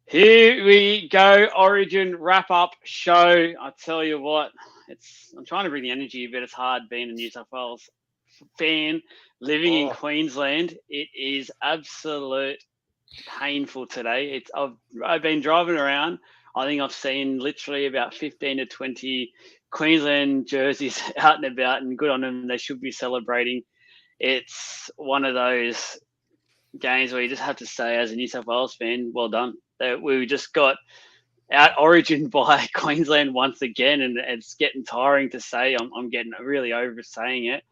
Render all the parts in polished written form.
Here we go, Origin wrap-up show. I tell you what, I'm trying to bring the energy, but it's hard being a New South Wales fan living in Oh, Queensland. It is absolute painful today. I've been driving around. I think I've seen literally about 15 to 20 Queensland jerseys out and about, and good on them. They should be celebrating. It's one of those games where you just have to say, as a New South Wales fan, well done. We just got out origin by Queensland once again, and it's getting tiring to say. I'm getting really over saying it.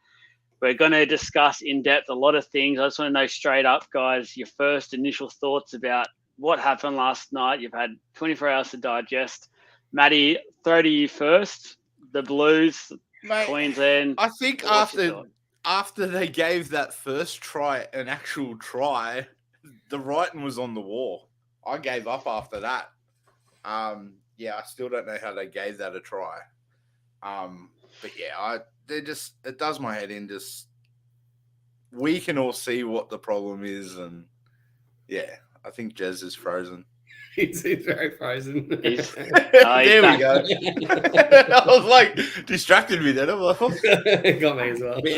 We're going to discuss in depth a lot of things. I just want to know straight up, guys, your first initial thoughts about what happened last night. You've had 24 hours to digest. Matty, throw to you first. The Blues, mate, Queensland. I think What's your thought? after they gave that first try an actual try, the writing was on the wall. I gave up after that. Yeah, I still don't know how they gave that a try. But yeah, it does my head in. Just we can all see what the problem is, and yeah, I think Jez is frozen. He's very frozen. He's There we back. go. I was like distracted with it. I'm like, oh. It got me as well. But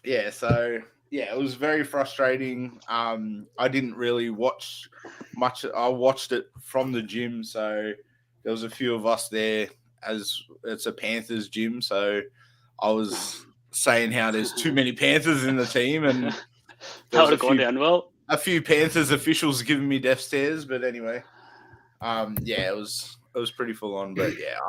yeah. So yeah, it was very frustrating. I didn't really watch much. I watched it from the gym, so there was a few of us there. As it's a Panthers gym, so I was saying how there's too many Panthers in the team, and That would have gone down well. a few Panthers officials giving me death stares. But anyway, yeah, it was pretty full on. But yeah,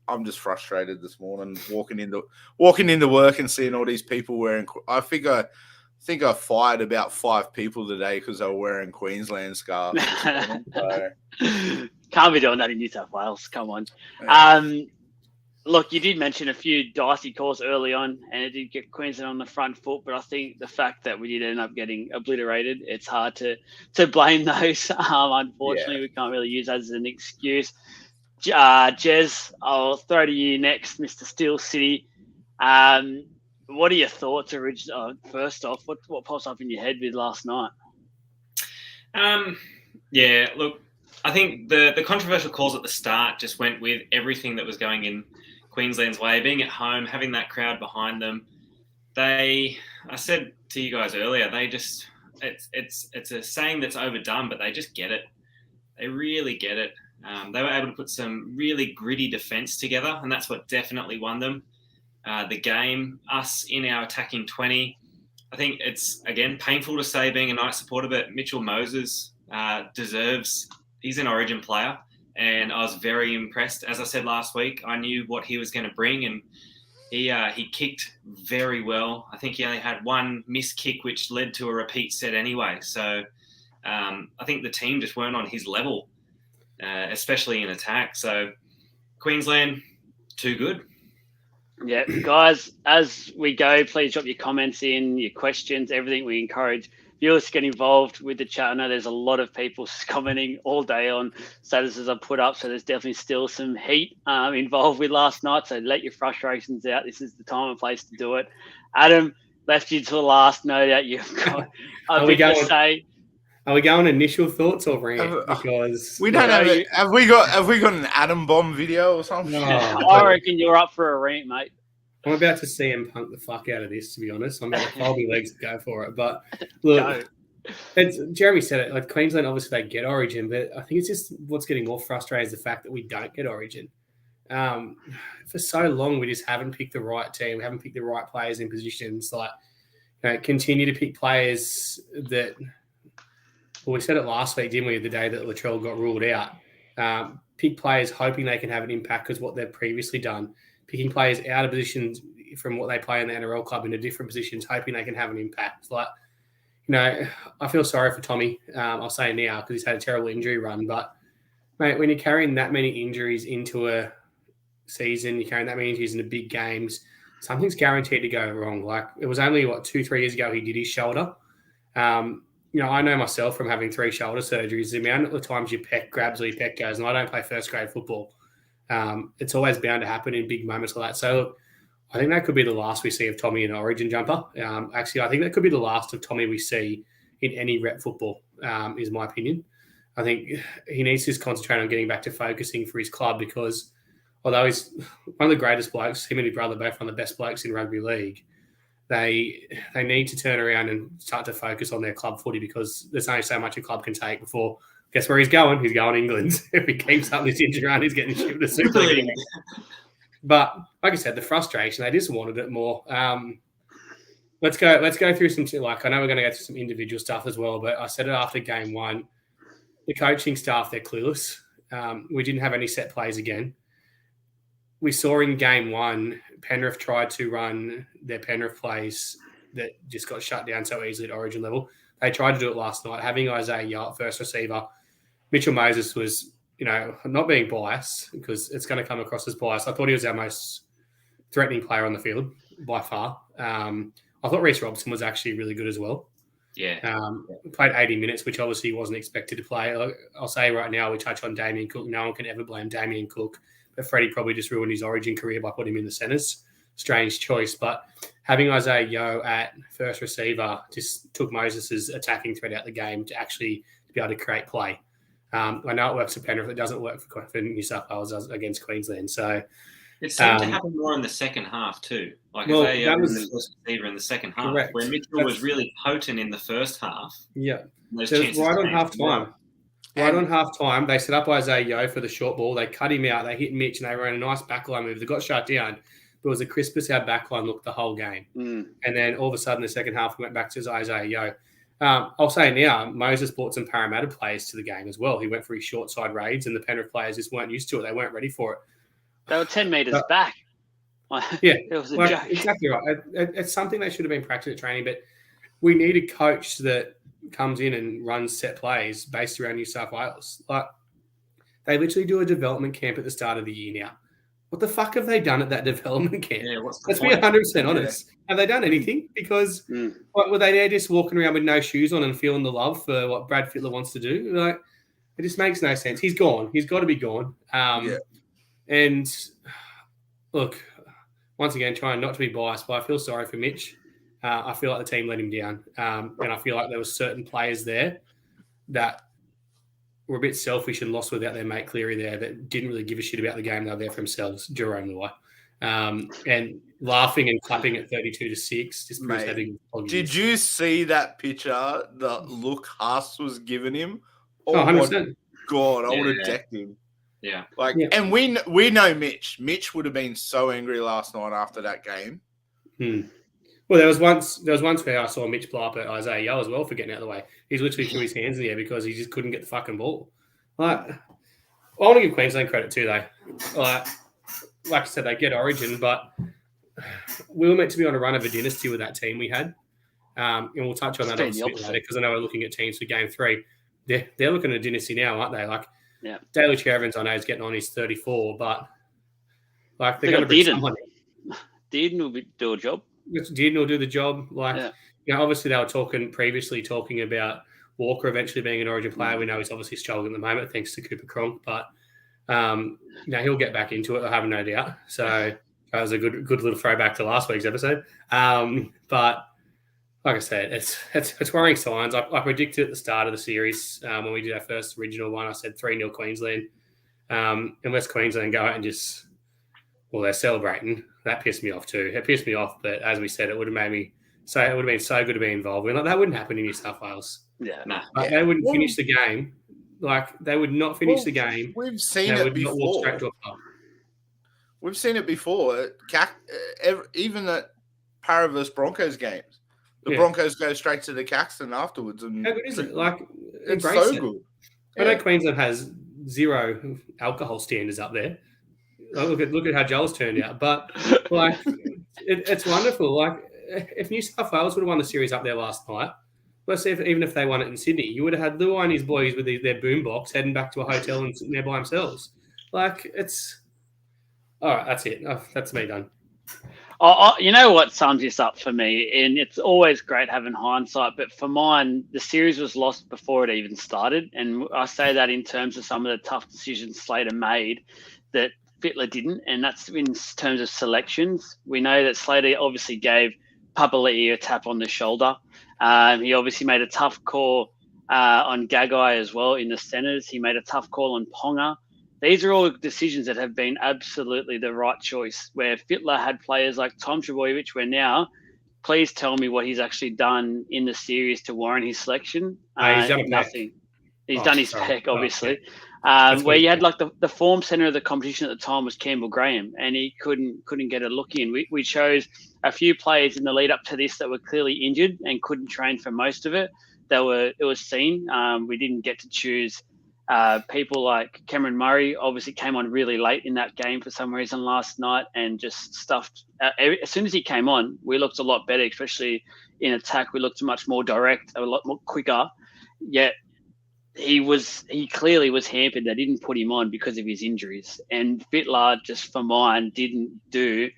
I'm just frustrated this morning walking into work and seeing all these people wearing. I think I fired about 5 people today because they were wearing Queensland scarves. So, Can't be doing that in New South Wales. Come on. Look, you did mention a few dicey calls early on, and it did get Queensland on the front foot. But I think the fact that we did end up getting obliterated, it's hard to blame those. Unfortunately, we can't really use that as an excuse. Jez, I'll throw to you next, Mr. Steel City. What are your thoughts? First off, what pops up in your head with last night? Yeah, look, I think the controversial calls at the start just went with everything that was going in Queensland's way, being at home, having that crowd behind them. I said to you guys earlier, it's a saying that's overdone, but they just get it. They really get it. They were able to put some really gritty defence together, and that's what definitely won them the game. Us in our attacking 20, I think it's, again, painful to say being a Knights supporter, but Mitchell Moses deserves. He's an Origin player, and I was very impressed. As I said last week, I knew what he was going to bring, and he kicked very well. I think he only had one missed kick, which led to a repeat set anyway. So I think the team just weren't on his level, especially in attack. So Queensland, too good. Yeah, guys, as we go, please drop your comments in, your questions, everything. We encourage viewers to get involved with the chat. I know there's a lot of people commenting all day on statuses I put up, so there's definitely still some heat involved with last night. So let your frustrations out. This is the time and place to do it. Adam, left you to the last. No doubt you've got a bit to say. Are we going initial thoughts or rant? Because we don't have it. Have we got an atom bomb video or something? No. I reckon you're up for a rant, mate. I'm about to CM Punk the fuck out of this, to be honest. I'm about to fold my legs to go for it. But look, Jeremy said it. Like Queensland, obviously they get Origin, but I think it's just what's getting more frustrating is the fact that we don't get Origin. For so long, we just haven't picked the right team, we haven't picked the right players in positions. Like, continue to pick players that. Well, we said it last week, didn't we? The day that Latrell got ruled out. Pick players hoping they can have an impact because what they've previously done. Picking players out of positions from what they play in the NRL club into different positions, hoping they can have an impact. Like, I feel sorry for Tommy. I'll say now because he's had a terrible injury run. But, mate, when you're carrying that many injuries into a season, you're carrying that many injuries into big games, something's guaranteed to go wrong. Like, it was only, 2-3 years ago he did his shoulder. I know myself from having 3 shoulder surgeries, the amount of times your pec grabs or your pec goes, and I don't play first grade football. It's always bound to happen in big moments like that. So I think that could be the last we see of Tommy in an Origin jumper. Actually, I think that could be the last of Tommy we see in any rep football, is my opinion. I think he needs to just concentrate on getting back to focusing for his club because although he's one of the greatest blokes, him and his brother both one of the best blokes in rugby league, they need to turn around and start to focus on their club footy because there's only so much a club can take before. Guess where he's going? He's going England. If he keeps up this injury run, he's getting shipped to Super League. But like I said, the frustration, they just wanted it more. Let's go through some, like, I know we're going to go through some individual stuff as well, but I said it after game one, the coaching staff, they're clueless. We didn't have any set plays again. We saw in game one, Penrith tried to run their Penrith plays that just got shut down so easily at Origin level. They tried to do it last night, having Isaiah Yeo at first receiver. Mitchell Moses was, not being biased because it's going to come across as biased. I thought he was our most threatening player on the field by far. I thought Reece Robson was actually really good as well. Yeah. Played 80 minutes, which obviously he wasn't expected to play. I'll say right now, we touch on Damien Cook. No one can ever blame Damien Cook, but Freddie probably just ruined his Origin career by putting him in the centres. Strange choice, but having Isaiah Yeo at first receiver just took Moses' attacking threat out the game to actually be able to create play. I know it works for Penrith. It doesn't work for New South Wales against Queensland. So it seemed to happen more in the second half too. Like Isaiah was the first receiver in the second half, correct. Where Mitchell was really potent in the first half. Yeah, so right on half time. Right on half time, they set up Isaiah Yeo for the short ball. They cut him out. They hit Mitch, and they ran a nice backline move. They got shut down. But it was the crispest our backline looked the whole game. And then all of a sudden, the second half, we went back to Isaiah Yeo. I'll say now, Moses brought some Parramatta players to the game as well. He went for his short side raids, and the Penrith players just weren't used to it. They weren't ready for it. They were 10 metres back. Yeah, it was a joke. Exactly right. It's something they should have been practicing at training, but we need a coach that comes in and runs set plays based around New South Wales. Like, they literally do a development camp at the start of the year now. What the fuck have they done at that development camp? Yeah, Let's be 100% honest. Yeah. Have they done anything? Because were they there just walking around with no shoes on and feeling the love for what Brad Fittler wants to do? Like, it just makes no sense. He's gone. He's got to be gone. And look, once again, trying not to be biased, but I feel sorry for Mitch. I feel like the team let him down. And I feel like there were certain players there that were a bit selfish and lost without their mate Cleary there that didn't really give a shit about the game. They were there for themselves, Jerome Luai. And laughing and clapping at 32-6. Just having did you see that picture, the look Haas was giving him? Oh, 100%. God, I would have decked him. Yeah. And we know Mitch. Mitch would have been so angry last night after that game. Well, there was once where I saw Mitch blow up at Isaiah Yeo as well for getting out of the way. He's literally threw his hands in the air because he just couldn't get the fucking ball. Like, I want to give Queensland credit too, though. Like I said, they get Origin, but we were meant to be on a run of a dynasty with that team we had. And we'll touch on that a bit later because I know we're looking at teams for game 3. They're looking at a dynasty now, aren't they? Like, Daly Chervins, I know, is getting on his 34, but like they're going to bring someone in. Dearden will do a job. Dearden will do the job. Like, obviously they were talking about Walker eventually being an Origin player. We know he's obviously struggling at the moment thanks to Cooper Cronk, but he'll get back into it. I have no doubt. So that was a good little throwback to last week's episode. But like I said, it's worrying signs. I predicted at the start of the series when we did our first original one, I said 3-0 Queensland. Unless Queensland go out and just, they're celebrating. That pissed me off too. It pissed me off, but as we said, it would have made me say it would have been so good to be involved with. Like, that wouldn't happen in New South Wales. They wouldn't finish the game. Like, they would not finish the game. We've seen it before. Walk straight to a pub. We've seen it before. Even at Para vs Broncos games. The Broncos go straight to the Caxton afterwards. And how good is it? Like, it's so good. I know Queensland has 0 alcohol standards up there. Look at how Joel's turned out. But like, it's wonderful. Like, if New South Wales would have won the series up there last night, let's say even if they won it in Sydney, you would have had Luai and his boys with their boombox heading back to a hotel and sitting there by themselves. Like, it's all right. That's it. That's me done. You know what sums this up for me, and it's always great having hindsight, but for mine, the series was lost before it even started, and I say that in terms of some of the tough decisions Slater made that Fittler didn't, and that's in terms of selections. We know that Slater obviously gave Papali'i a tap on the shoulder. He obviously made a tough call on Gagai as well in the centres. He made a tough call on Ponga. These are all decisions that have been absolutely the right choice, where Fittler had players like Tom Trbojevic, where now, please tell me what he's actually done in the series to warrant his selection. He's done nothing. He's done his peck, obviously. Where you had like the form centre of the competition at the time was Campbell Graham, and he couldn't get a look in. We chose a few players in the lead up to this that were clearly injured and couldn't train for most of it. It was seen. We didn't get to choose people like Cameron Murray. Obviously came on really late in that game for some reason last night and just stuffed. As soon as he came on, we looked a lot better, especially in attack. We looked much more direct, a lot more quicker. Yet he clearly was hampered. They didn't put him on because of his injuries. And Fittler, just for mine, didn't do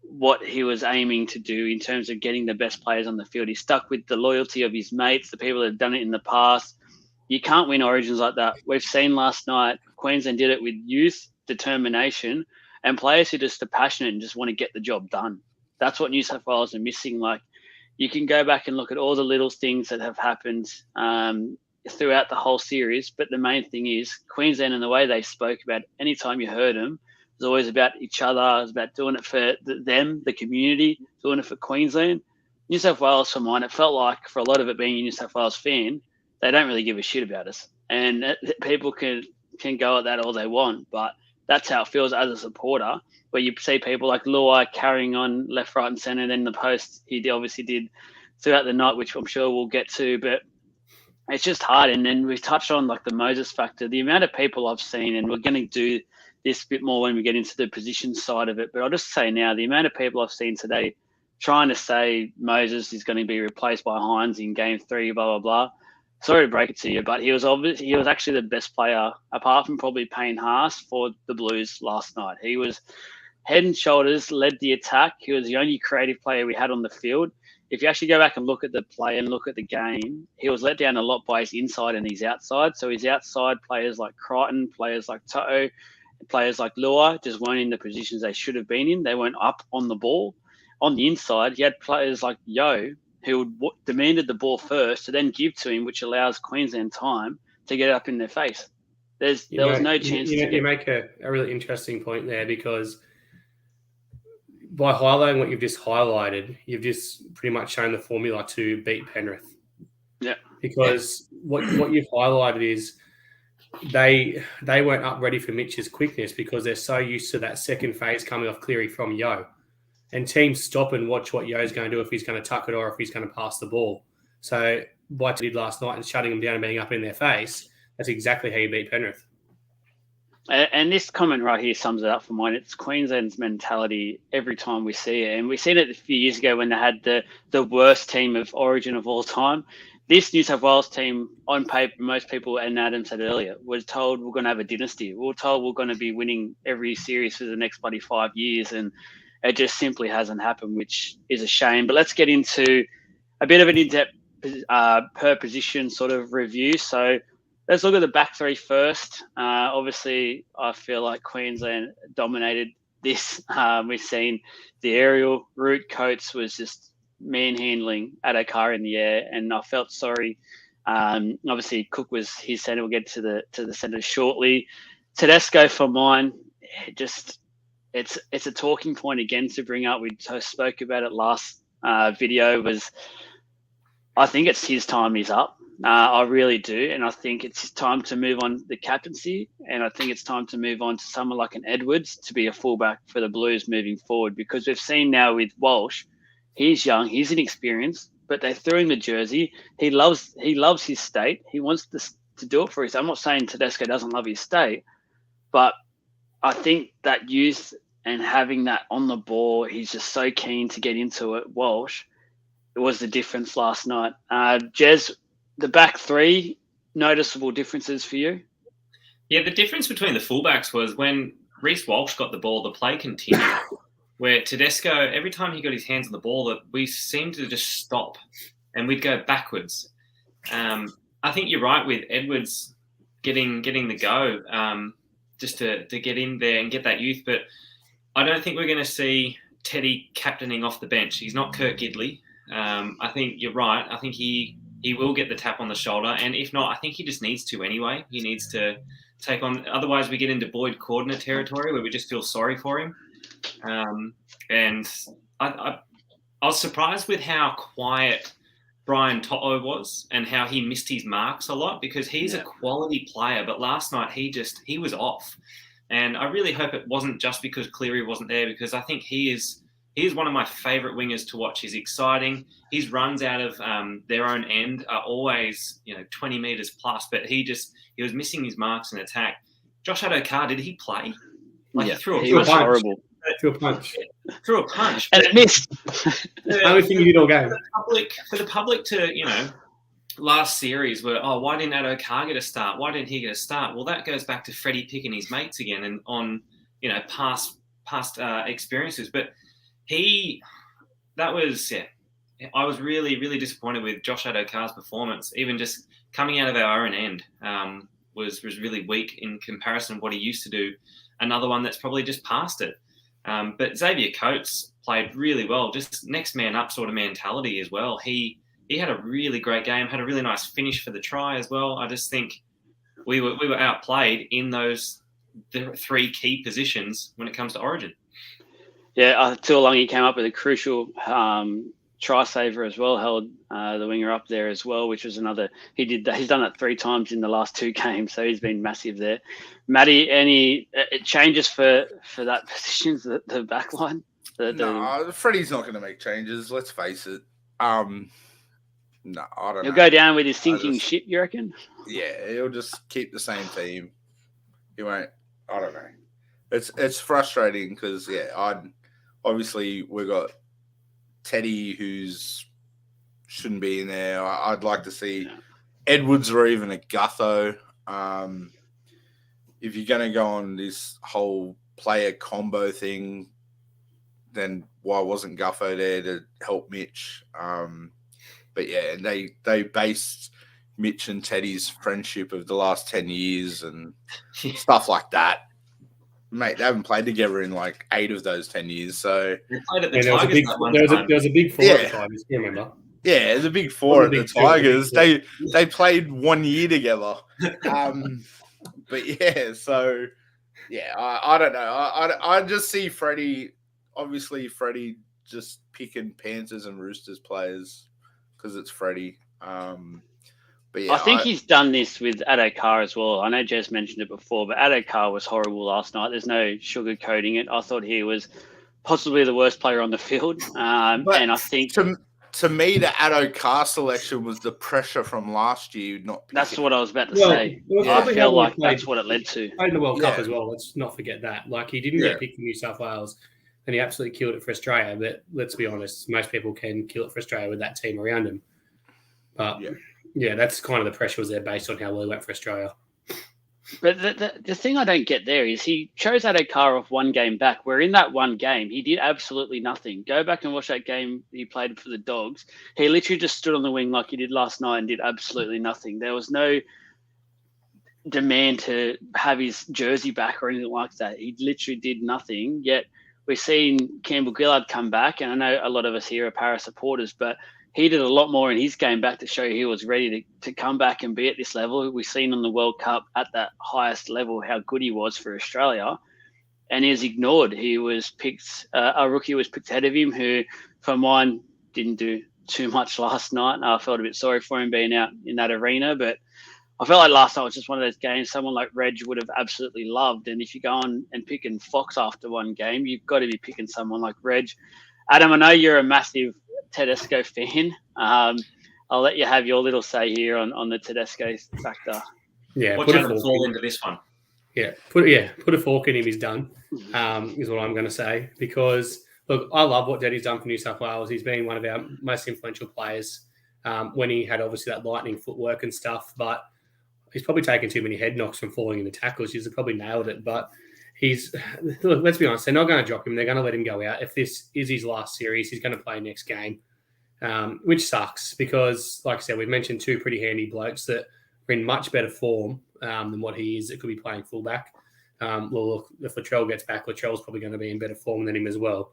what he was aiming to do in terms of getting the best players on the field. He stuck with the loyalty of his mates, the people that have done it in the past. You can't win Origins like that. We've seen last night, Queensland did it with youth, determination, and players who just are passionate and just want to get the job done. That's what New South Wales are missing. Like, you can go back and look at all the little things that have happened throughout the whole series, but the main thing is Queensland and the way they spoke about it, anytime you heard them, it was always about each other. It was about doing it for them, the community, doing it for Queensland. New South Wales, for mine, it felt like, for a lot of it being a New South Wales fan, they don't really give a shit about us. And people can go at that all they want, but that's how it feels as a supporter, where you see people like Luai carrying on left, right, and centre, and then the post he obviously did throughout the night, which I'm sure we'll get to, but it's just hard. And then we've touched on like the Moses factor, the amount of people I've seen, and we're going to do this a bit more when we get into the position side of it. But I'll just say now, the amount of people I've seen today trying to say Moses is going to be replaced by Hines in game 3, blah, blah, blah. Sorry to break it to you, but he was actually the best player, apart from probably Payne Haas, for the Blues last night. He was head and shoulders, led the attack. He was the only creative player we had on the field. If you actually go back and look at the play and look at the game, he was let down a lot by his inside and his outside. So his outside players like Crichton, players like To'o, players like Luai just weren't in the positions they should have been in. They weren't up on the ball. On the inside, he had players like Yo, who demanded the ball first to then give to him, which allows Queensland time to get up in their face. There was no chance. You make a really interesting point there, because by highlighting what you've just highlighted, you've just pretty much shown the formula to beat Penrith. Yeah. Because what you've highlighted is they weren't up ready for Mitch's quickness because they're so used to that second phase coming off Cleary from Yo. And teams stop and watch what Yo's going to do, if he's going to tuck it or if he's going to pass the ball. So what he did last night and shutting them down and being up in their face, that's exactly how you beat Penrith. And this comment right here sums it up for mine. It's Queensland's mentality every time we see it. And we seen it a few years ago when they had the worst team of Origin of all time. This New South Wales team, on paper, most people, and Adam said earlier, was told we're going to have a dynasty. We were told we're going to be winning every series for the next bloody 5 years. And it just simply hasn't happened, which is a shame. But let's get into a bit of an in-depth per position sort of review. So let's look at the back three first. Obviously, I feel like Queensland dominated this. We've seen the aerial route. Coates was just manhandling Addo-Carr in the air, and I felt sorry. Obviously, Cook was his centre. We'll get to the centre shortly. Tedesco, for mine, just it's a talking point again to bring up. We spoke about it last video. I think it's his time is up. I really do. And I think it's time to move on the captaincy. And I think it's time to move on to someone like an Edwards to be a fullback for the Blues moving forward. Because we've seen now with Walsh, he's young, he's inexperienced, but they threw him the jersey. He loves his state. He wants to do it for his. I'm not saying Tedesco doesn't love his state, but I think that youth and having that on the ball, he's just so keen to get into it. Walsh, it was the difference last night. Jez, the back three, noticeable differences for you? Yeah, the difference between the fullbacks was when Reece Walsh got the ball, the play continued. Where Tedesco, every time he got his hands on the ball, we seemed to just stop and we'd go backwards. I think you're right with Edwards getting the go, just to get in there and get that youth. But I don't think we're going to see Teddy captaining off the bench. He's not Kirk Gidley. I think you're right. I think he he will get the tap on the shoulder. And if not, I think he just needs to anyway. He needs to take on. Otherwise, we get into Boyd Cordner territory where we just feel sorry for him. And I was surprised with how quiet Brian To'o was and how he missed his marks a lot, because he's a quality player. But last night he was off. And I really hope it wasn't just because Cleary wasn't there, because I think he is one of my favourite wingers to watch. He's exciting. His runs out of their own end are always 20 metres plus, but he was missing his marks in attack. Josh Addo-Carr, did he play? He threw was horrible. Threw a punch. Threw a punch. And it missed. Only thing you did all game. For the public to, last series were, why didn't Addo-Carr get a start? Why didn't he get a start? Well, that goes back to Freddie picking his mates again and on, past experiences. But I was really, really disappointed with Josh Addo-Carr's performance. Even just coming out of our own end was really weak in comparison to what he used to do. Another one that's probably just past it. But Xavier Coates played really well, just next man up sort of mentality as well. He had a really great game, had a really nice finish for the try as well. I just think we were outplayed in those three key positions when it comes to Origin. Yeah, Tuolangi came up with a crucial try saver as well, held the winger up there as well, which was another. He's done it 3 times in the last 2 games, so he's been massive there. Matty, any changes for that position, the back line? No, Freddie's not going to make changes. Let's face it. No, I don't know. He'll go down with his sinking ship, you reckon? Yeah, he'll just keep the same team. He won't. I don't know. It's frustrating because obviously we got Teddy who's shouldn't be in there. I'd like to see Edwards or even a Gutho. If you're going to go on this whole player combo thing, then why wasn't Gutho there to help Mitch? But yeah, and they based Mitch and Teddy's friendship of the last 10 years and stuff like that. Mate, they haven't played together in like 8 of those 10 years. So they played at the there was a big 4 at the Tigers, you remember? Yeah, the big 4 at the Tigers. They played 1 year together. But yeah, so yeah, I don't know. I just see Freddie. Obviously, Freddie just picking Panthers and Roosters players because it's Freddie. But yeah, I think he's done this with Addo-Carr as well. I know Jez mentioned it before, but Addo-Carr was horrible last night. There's no sugarcoating it. I thought he was possibly the worst player on the field. And I think to me, the Addo-Carr selection was the pressure from last year. That's what I was about to say. I feel like that's what it led to. Played in the World Cup as well. Let's not forget that. Like, he didn't get picked for New South Wales, and he absolutely killed it for Australia. But let's be honest, most people can kill it for Australia with that team around him. But yeah, that's kind of the pressure was there based on how well he went for Australia. But the thing I don't get there is he chose Addo-Carr off 1 game back, where in that 1 game, he did absolutely nothing. Go back and watch that game he played for the Dogs. He literally just stood on the wing like he did last night and did absolutely nothing. There was no demand to have his jersey back or anything like that. He literally did nothing, yet we've seen Campbell Gillard come back, and I know a lot of us here are Para supporters, but he did a lot more in his game back to show he was ready to come back and be at this level. We've seen on the World Cup at that highest level how good he was for Australia, and he was ignored. He was picked, a rookie was picked ahead of him who, for mine, didn't do too much last night. I felt a bit sorry for him being out in that arena, but I felt like last night was just one of those games someone like Reg would have absolutely loved. And if you go on and picking Fox after 1 game, you've got to be picking someone like Reg. Adam, I know you're a massive Tedesco fan. I'll let you have your little say here on the Tedesco factor. Yeah, watch out to fall into this one. Yeah, put a fork in him. He's done. Is what I'm going to say, because look, I love what Daddy's done for New South Wales. He's been one of our most influential players when he had obviously that lightning footwork and stuff, but he's probably taken too many head knocks from falling into tackles. He's probably nailed it, but look, let's be honest, they're not going to drop him. They're going to let him go out. If this is his last series, he's going to play next game, which sucks because, like I said, we've mentioned 2 pretty handy blokes that are in much better form than what he is that could be playing fullback. Well, look, if Latrell gets back, Latrell's probably going to be in better form than him as well.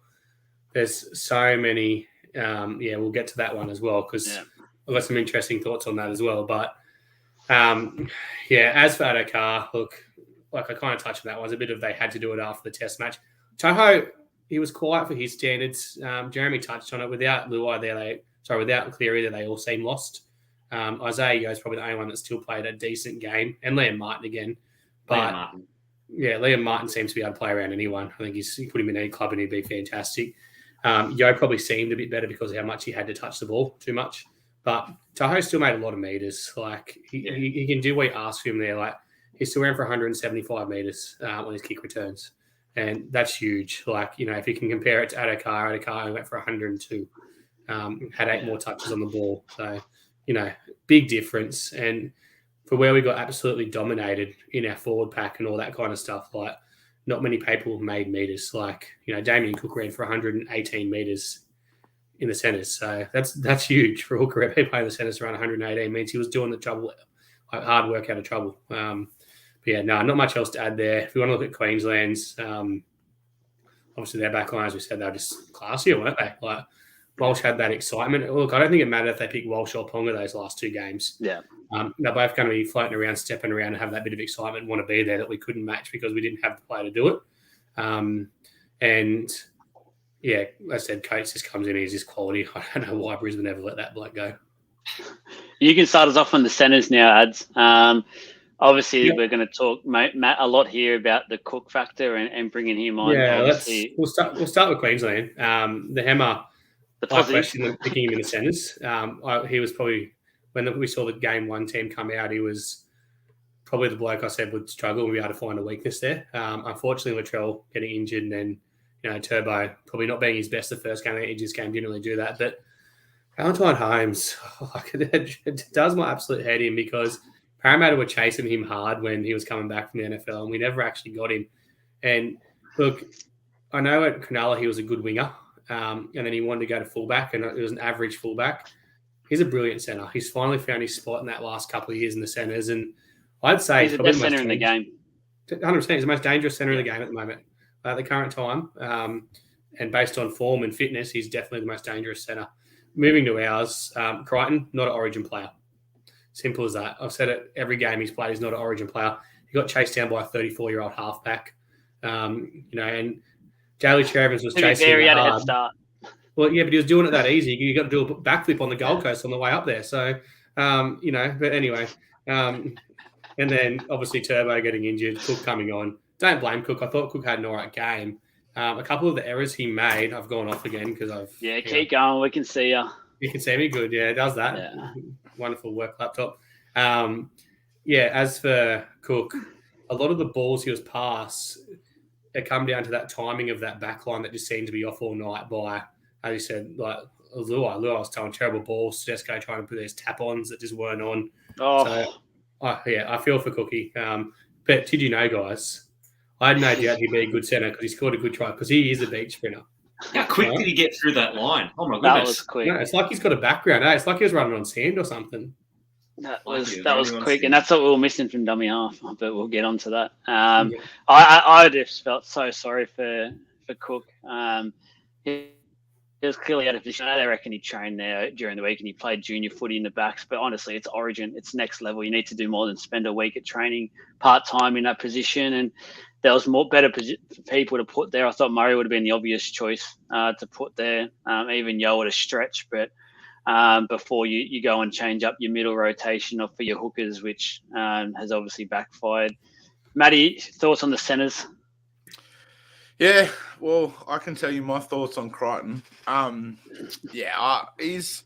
There's so many, we'll get to that one as well because I've got some interesting thoughts on that as well. But as for Addo-Carr, look, like I kind of touched on that one. It was a bit of they had to do it after the test match. Toho, he was quiet for his standards. Jeremy touched on it. Without Luai there, without Cleary there, they all seem lost. Isaiah Yeo's probably the only one that still played a decent game, and Liam Martin again. But Liam Martin seems to be able to play around anyone. I think you put him in any club and he'd be fantastic. Yeo probably seemed a bit better because of how much he had to touch the ball too much. But Tahoe still made a lot of meters. Like he can do what you ask of him there. Like he's still ran for 175 meters on his kick returns. And that's huge. Like, if you can compare it to Addo-Carr went for 102, had 8 more touches on the ball. So, big difference. And for where we got absolutely dominated in our forward pack and all that kind of stuff, like not many people made meters. Like, Damien Cook ran for 118 meters in the centres. So that's huge for Hooker. He played the centres around 118 means he was doing the trouble, like hard work out of trouble. Not much else to add there. If we want to look at Queensland's, obviously their backline, as we said, they're just classier, weren't they? Like Walsh had that excitement. Look, I don't think it mattered if they picked Walsh or Ponga those last 2 games. Yeah. They're both going to be floating around, stepping around and have that bit of excitement and want to be there that we couldn't match because we didn't have the player to do it. I said Coates just comes in, he's just quality. I don't know why Brisbane ever let that bloke go. You can start us off on the centres now, Ads. Obviously, we're going to talk, Matt, a lot here about the Cook factor and bringing him on. Yeah, we'll start with Queensland. The Hammer, the question of picking him in the centres. He was probably, when we saw the Game 1 team come out, he was probably the bloke I said would struggle and be able to find a weakness there. Unfortunately, Latrell getting injured and then, Turbo probably not being his best the first game, the injuries game didn't really do that. But Valentine Holmes, it does my absolute head in because Parramatta were chasing him hard when he was coming back from the NFL and we never actually got him. And look, I know at Cronulla he was a good winger and then he wanted to go to fullback and it was an average fullback. He's a brilliant centre. He's finally found his spot in that last couple of years in the centres and I'd say he's the best centre in the game. 100%. He's the most dangerous centre in the game at the moment. At the current time, and based on form and fitness, he's definitely the most dangerous centre. Moving to ours, Crichton, not an Origin player. Simple as that. I've said it every game he's played, he's not an Origin player. He got chased down by a 34-year-old halfback. And Daly Cherry-Evans was chasing him hard. A head start. Well, yeah, but he was doing it that easy. You got to do a backflip on the Gold Coast on the way up there. So, but anyway. And then, obviously, Turbo getting injured, Cook coming on. Don't blame Cook. I thought Cook had an all right game. A couple of the errors he made, I've gone off again because I've... Yeah, keep going. We can see you. You can see me good. Yeah, it does that. Yeah. Wonderful work laptop. As for Cook, a lot of the balls he was passed, it come down to that timing of that back line that just seemed to be off all night by, as you said, like Luai. Luai was throwing terrible balls. Tedesco trying to put these tap-ons that just weren't on. So, I feel for Cookie. But did you know, guys... I had no doubt he'd be a good centre because he scored a good try because he is a beach sprinter. How quick did he get through that line? Oh, my goodness. That was quick. No, it's like he's got a background. It's like he was running on sand or something. That was quick, and that's what we were missing from dummy half, but we'll get on to that. I just felt so sorry for Cook. He was clearly out of position. I reckon he trained there during the week and he played junior footy in the backs. But honestly, it's Origin. It's next level. You need to do more than spend a week at training part-time in that position. And there was better people to put there. I thought Murray would have been the obvious choice to put there. Even Yo at a stretch. But before you go and change up your middle rotation or for your hookers, which has obviously backfired. Matty, thoughts on the centres? Yeah, well, I can tell you my thoughts on Crichton. He's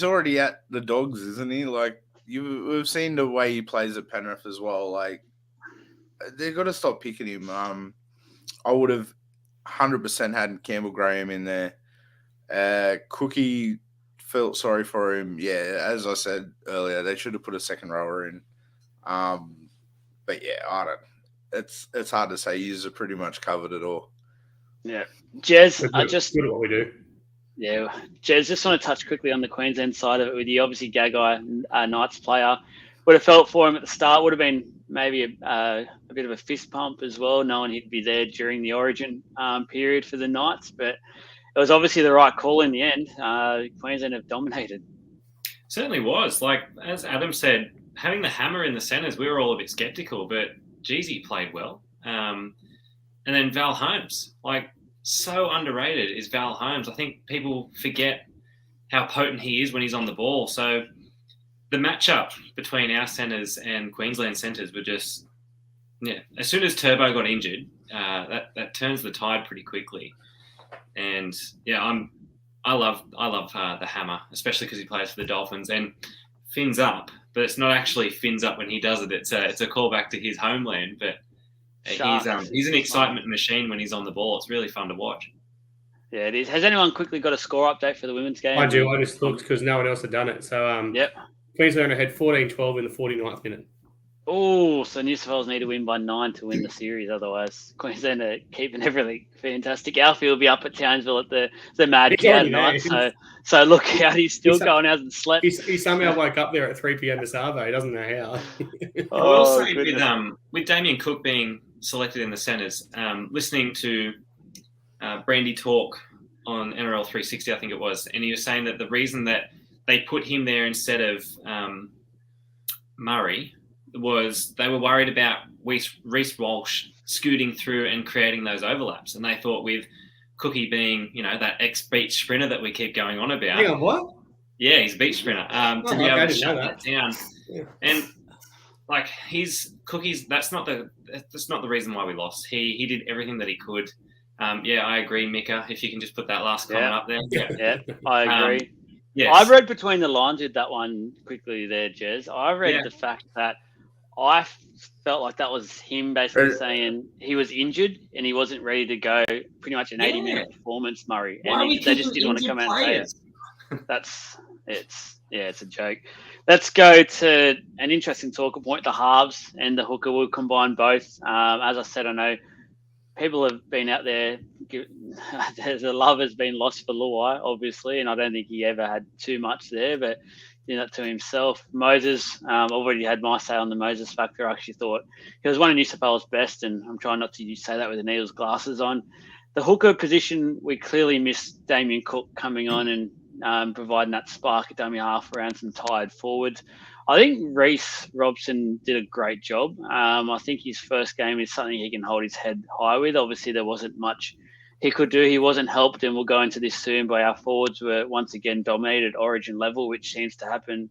already at the Dogs, isn't he? Like we've seen the way he plays at Penrith as well. Like they've got to stop picking him. I would have 100% had Campbell Graham in there. Cookie felt sorry for him. Yeah, as I said earlier, they should have put a second rower in. But yeah, I don't. It's hard to say. He's pretty much covered it all. Yeah, Jez, good at what we do. Yeah, Jez, just want to touch quickly on the Queensland side of it with you. Obviously, Gagai, Knights player, would have felt for him at the start. Would have been maybe a bit of a fist pump as well, knowing he'd be there during the Origin period for the Knights. But it was obviously the right call in the end. Queensland have dominated. Certainly was. Like, as Adam said, having the hammer in the centres, we were all a bit sceptical, but Jeezy played well. And then Val Holmes, like, so underrated is Val Holmes. I think people forget how potent he is when he's on the ball. So the matchup between our centres and Queensland centres were just, as soon as Turbo got injured, that turns the tide pretty quickly. And I love the hammer, especially because he plays for the Dolphins and fins up, but it's not actually fins up when he does it. It's a callback to his homeland, but he's an excitement machine when he's on the ball. It's really fun to watch. Yeah, it is. Has anyone quickly got a score update for the women's game? I do. I just looked because no one else had done it. So yep. Queensland ahead 14-12 in the 49th minute. Oh, so New South Wales need to win by 9 to win the series. Otherwise, Queensland are keeping everything fantastic. Alfie will be up at Townsville at the Mad Cow night. So look out, he's still going out and slept. He somehow woke up there at 3 p.m. this Arvo. He doesn't know how. I will say with Damien Cook being selected in the centres, listening to Brandy talk on NRL 360, I think it was, and he was saying that the reason that they put him there instead of Murray was they were worried about Reece Walsh scooting through and creating those overlaps. And they thought with Cookie being, that ex-beach sprinter that we keep going on about. Hang on, what? Yeah, he's a beach sprinter. To be able to shut that down. Yeah. And like Cookie's, that's not the reason why we lost. He did everything that he could. I agree, Mika. If you can just put that last comment up there. Yeah, I agree. Yes. I read between the lines with that one quickly there, Jez. I read the fact that I felt like that was him basically saying he was injured and he wasn't ready to go pretty much an 80-minute performance, Murray. And they just didn't want to come out and say it. It's a joke. Let's go to an interesting talking point. The halves and the hooker will combine both. As I said, I know people have been out there. The love has been lost for Luai, obviously, and I don't think he ever had too much there, but did that to himself. Moses, already had my say on the Moses factor. I actually thought he was one of New South Wales' best, and I'm trying not to say that with the Needles glasses on. The hooker position, we clearly missed Damien Cook coming on and providing that spark at dummy half around some tired forwards. I think Reece Robson did a great job. I think his first game is something he can hold his head high with. Obviously, there wasn't much he could do. He wasn't helped, and we'll go into this soon, by our forwards were once again dominated Origin level, which seems to happen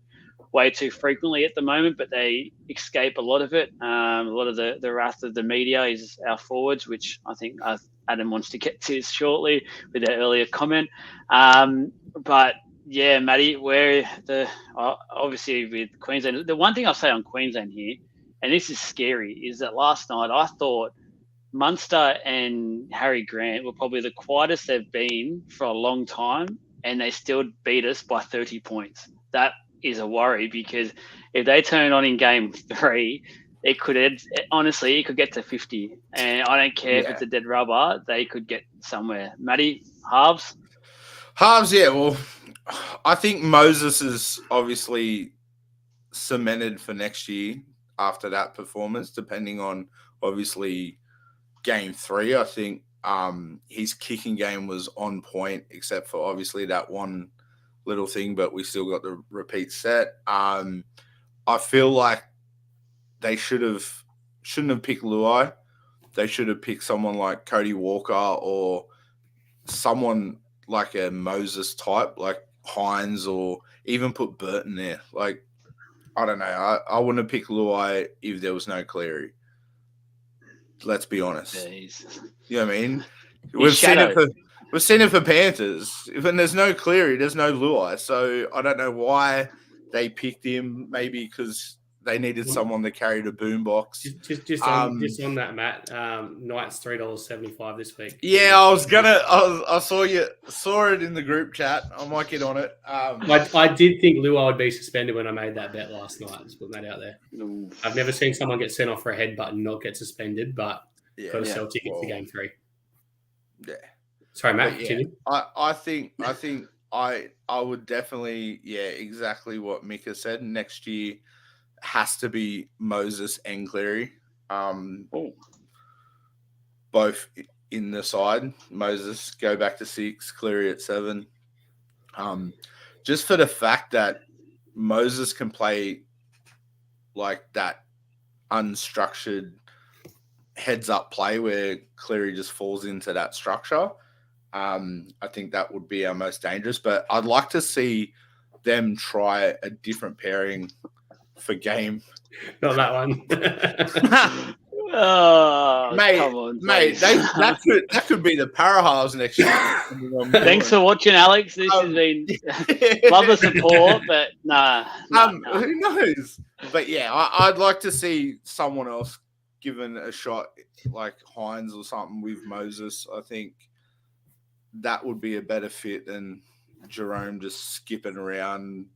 way too frequently at the moment, but they escape a lot of it. A lot of the wrath of the media is our forwards, which I think Adam wants to get to shortly with their earlier comment. But yeah, Matty, obviously with Queensland, the one thing I'll say on Queensland here, and this is scary, is that last night I thought Munster and Harry Grant were probably the quietest they've been for a long time, and they still beat us by 30 points. That is a worry, because if they turn on in game 3, it could get to 50. And I don't care if it's a dead rubber, they could get somewhere. Matty, halves? Halves, yeah. Well, I think Moses is obviously cemented for next year after that performance, depending on obviously game 3. I think his kicking game was on point, except for obviously that one little thing, but we still got the repeat set. I feel like they shouldn't have picked Luai. They should have picked someone like Cody Walker or someone like a Moses type, like Hines, or even put Burton there. Like, I don't know. I wouldn't have picked Luai if there was no Cleary. Let's be honest. Jeez. You know what I mean? We've seen it for Panthers. When there's no Cleary, there's no Luai. So I don't know why they picked him. Maybe because they needed someone to carry the boombox. Just on that, Matt. Knights $3.75 this week. Yeah, I saw it in the group chat. I might get on it. I did think Luai would be suspended when I made that bet last night. Just putting that out there. I've never seen someone get sent off for a headbutt and not get suspended, but got to sell tickets to game 3. Yeah. Sorry, Matt. Continue. I think I would definitely, exactly what Mika said. Next year has to be Moses and Cleary. Both in the side. Moses go back to 6, Cleary at 7. Just for the fact that Moses can play like that unstructured heads up play where Cleary just falls into that structure. I think that would be our most dangerous, but I'd like to see them try a different pairing for game. Not that one. Oh, mate, come on, mate, that could be the para halves next year. Thanks for watching, Alex. This has been love the support, but nah. Who knows? But yeah, I'd like to see someone else given a shot, like Hines or something with Moses. I think that would be a better fit than Jerome just skipping around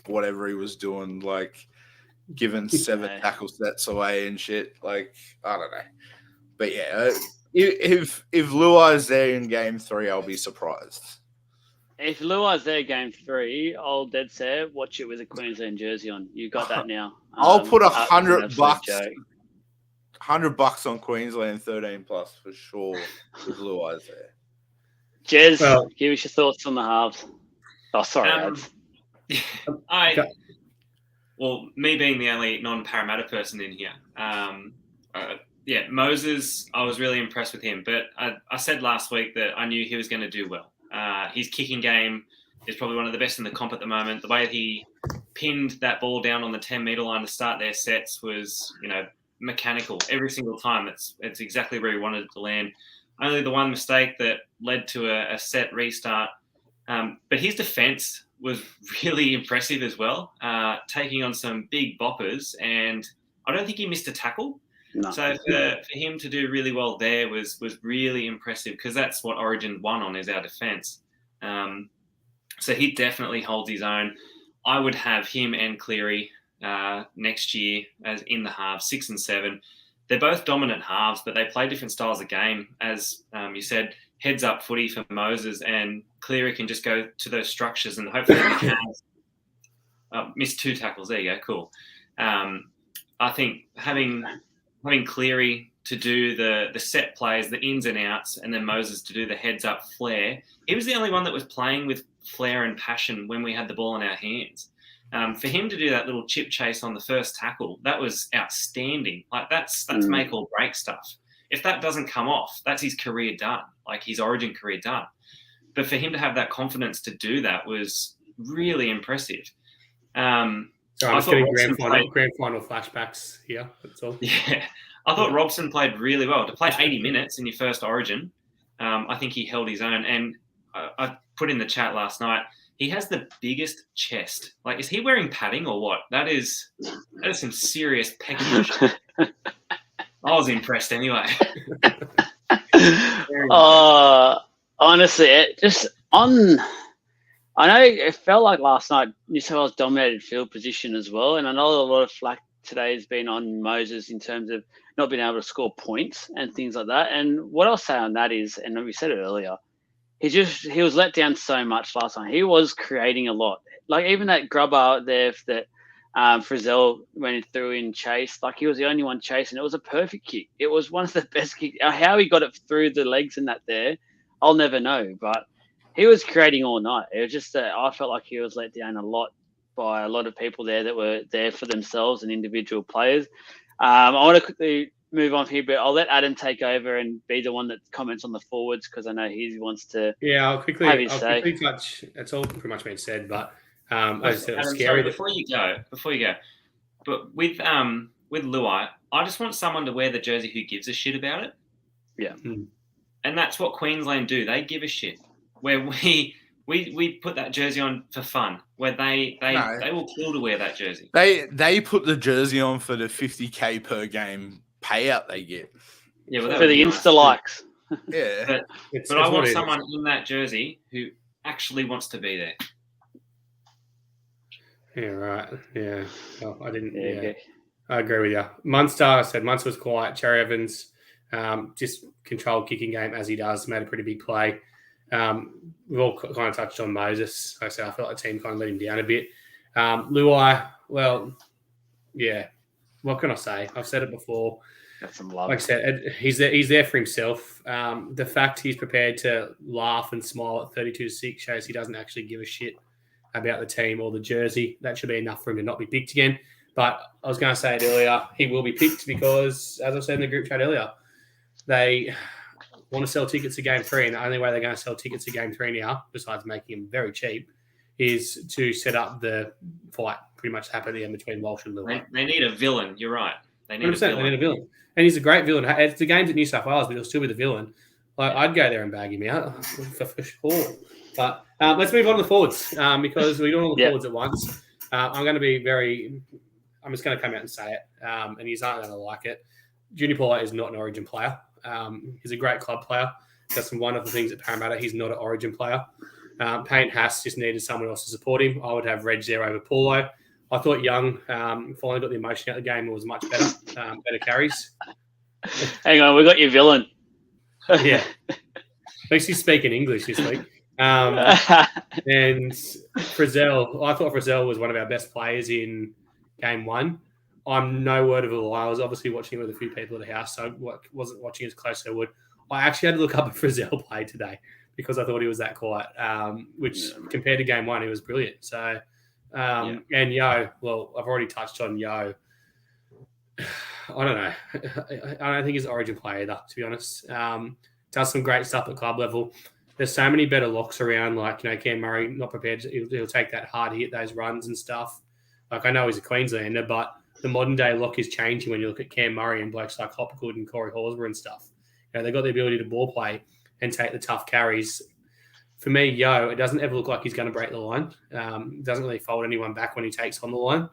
whatever he was doing, like giving 7 tackle sets away and shit. Like, I don't know. But yeah, if Luai's there in game 3, I'll be surprised. If Luai's there game 3, I'll dead set watch it with a Queensland jersey on. You got that now. I'll put $100 $100 on Queensland 13 plus for sure if Luai's there. Jez, give us your thoughts on the halves. Oh, sorry, lads. Well, me being the only non-Parramatta person in here, Moses, I was really impressed with him. But I said last week that I knew he was going to do well. His kicking game is probably one of the best in the comp at the moment. The way he pinned that ball down on the 10-metre line to start their sets was, mechanical. Every single time, it's exactly where he wanted it to land. Only the one mistake that led to a set restart. But his defence was really impressive as well, taking on some big boppers, and I don't think he missed a tackle. No. So for him to do really well there was really impressive, because that's what Origin won on, is our defence. So he definitely holds his own. I would have him and Cleary next year as in the halves, 6 and 7. They're both dominant halves, but they play different styles of game. As you said, heads up footy for Moses, and Cleary can just go to those structures and hopefully he can miss 2 tackles. There you go, cool. I think having Cleary to do the set plays, the ins and outs, and then Moses to do the heads up flair. He was the only one that was playing with flair and passion when we had the ball in our hands. For him to do that little chip chase on the first tackle, that was outstanding. Like that's make or break stuff. If that doesn't come off, that's his career done, like his Origin career done. But for him to have that confidence to do that was really impressive. I'm just getting grand final flashbacks here. That's all. Yeah. I thought Robson played really well. To play 80 minutes in your first Origin, I think he held his own. And I put in the chat last night, he has the biggest chest. Like, is he wearing padding or what? That is some serious pecking. I was impressed anyway. Honestly, I know it felt like last night New South Wales dominated field position as well, and I know a lot of flack today has been on Moses in terms of not being able to score points and things like that. And what I'll say on that is, and we said it earlier, he was let down so much last night. He was creating a lot. Like even that grubber there that Frizzell went through in chase, like he was the only one chasing. It was a perfect kick. It was one of the best kicks. How he got it through the legs and that there, I'll never know. But he was creating all night. It was just that I felt like he was let down a lot by a lot of people there that were there for themselves and individual players. I want to quickly move on here, but I'll let Adam take over and be the one that comments on the forwards, because I know he wants to. Yeah, I'll quickly touch. It's all pretty much been said, but I said, Adam, scary. Sorry, before you go, but with Luai, I just want someone to wear the jersey who gives a shit about it. Yeah, and that's what Queensland do. They give a shit. Where we put that jersey on for fun. Where they will kill to wear that jersey. They put the jersey on for the $50K per game payout they get. Yeah, well, for the Insta likes. Yeah, but I want someone in that jersey who actually wants to be there. Yeah, right. Yeah, I didn't. Yeah, I agree with you. Munster, I said Munster was quiet. Cherry Evans just controlled kicking game as he does. Made a pretty big play. We've all kind of touched on Moses. Like I said, I felt like the team kind of let him down a bit. Luai, well, yeah. What can I say? I've said it before. That's some love. Like I said, he's there for himself. The fact he's prepared to laugh and smile at 32-6 shows he doesn't actually give a shit about the team or the jersey. That should be enough for him to not be picked again. But I was going to say it earlier, he will be picked because, as I said in the group chat earlier, they want to sell tickets to Game 3, and the only way they're going to sell tickets to Game 3 now, besides making them very cheap, is to set up the fight pretty much happen at the end between Walsh and Lillard. They need a villain. You're right. They need 100%, they need a villain. And he's a great villain. It's the games at New South Wales, but he'll still be the villain. Like, I'd go there and bag him out for sure. But let's move on to the forwards because we're doing all the forwards at once. I'm just going to come out and say it, and he's not going to like it. Junior Paulo is not an Origin player. He's a great club player. Does some wonderful things at Parramatta. He's not an Origin player. Payne Haas just needed someone else to support him. I would have Reg there over Paulo. I thought Young finally got the emotion out of the game and was much better. Better carries. Hang on, we got your villain. Yeah. At least he's speaking English this week. And Frizzell, I thought Frizzell was one of our best players in Game 1. I'm no word of a lie. I was obviously watching it with a few people at the house, so I wasn't watching as close as I would. I actually had to look up a Frizzell play today because I thought he was that quiet, which compared to Game 1, he was brilliant. So, and Yo, well, I've already touched on Yo. I don't know. I don't think he's an Origin player either, to be honest. Does some great stuff at club level. There's so many better locks around, like, Cam Murray, not prepared. He'll take that hard hit, those runs and stuff. Like, I know he's a Queenslander, but the modern day lock is changing when you look at Cam Murray and blokes like Hopgood and Corey Horsburgh and stuff. They've got the ability to ball play and take the tough carries. For me, Yo, it doesn't ever look like he's going to break the line. Doesn't really fold anyone back when he takes on the line.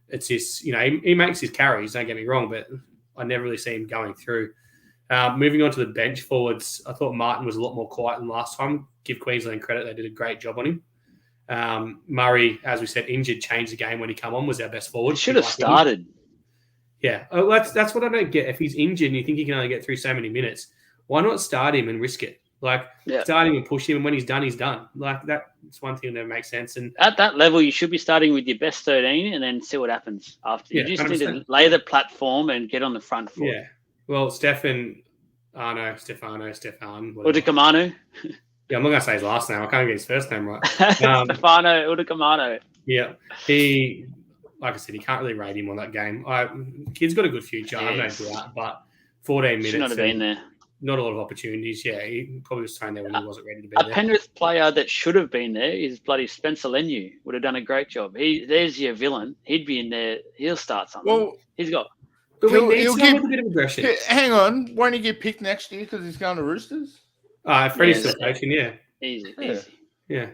It's just, he makes his carries, don't get me wrong, but I never really see him going through. Moving on to the bench forwards, I thought Martin was a lot more quiet than last time. Give Queensland credit, they did a great job on him. Murray, as we said, injured, changed the game when he came on, was our best forward. He should have started. Yeah, that's what I don't get. If he's injured and you think he can only get through so many minutes, why not start him and risk it? Start him and push him, and when he's done, he's done. That's one thing that makes sense. And at that level, you should be starting with your best 13 and then see what happens after. You just 100%. Need to lay the platform and get on the front foot. Yeah. Well, Stefan. Udakamanu. Yeah, I'm not going to say his last name. I can't get his first name right. Stefano Udakamanu. Yeah. Like I said, he can't really rate him on that game. Kid's got a good future. I have no doubt, but 14 minutes. Should not have been there. Not a lot of opportunities. Yeah, he probably was thrown there when he wasn't ready to be there. A Penrith player that should have been there is bloody Spencer Leniu. Would have done a great job. There's your villain. He'd be in there. He'll start something. Well, he's got... But we need someone with a bit of aggression. Hang on. Won't he get picked next year because he's going to Roosters? Freddie's still coaching, yeah. Easy. Yeah.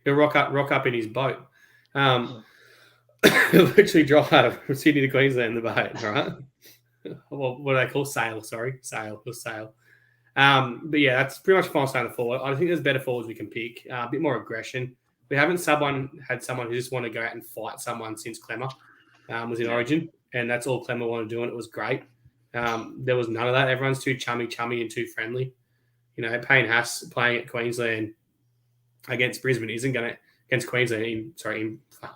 He'll rock up in his boat. He'll literally drive out of Sydney to Queensland in the boat, right? Well, what do they call sail? Sorry, sail. He'll sail. But yeah, that's pretty much final stand forward. I think there's better forwards we can pick. A bit more aggression. We haven't had someone who just want to go out and fight someone since Clemmer was in Origin, and that's all Clemmer wanted to do, and it was great. There was none of that. Everyone's too chummy and too friendly. Payne Haas playing at Queensland against Brisbane isn't going to against Queensland.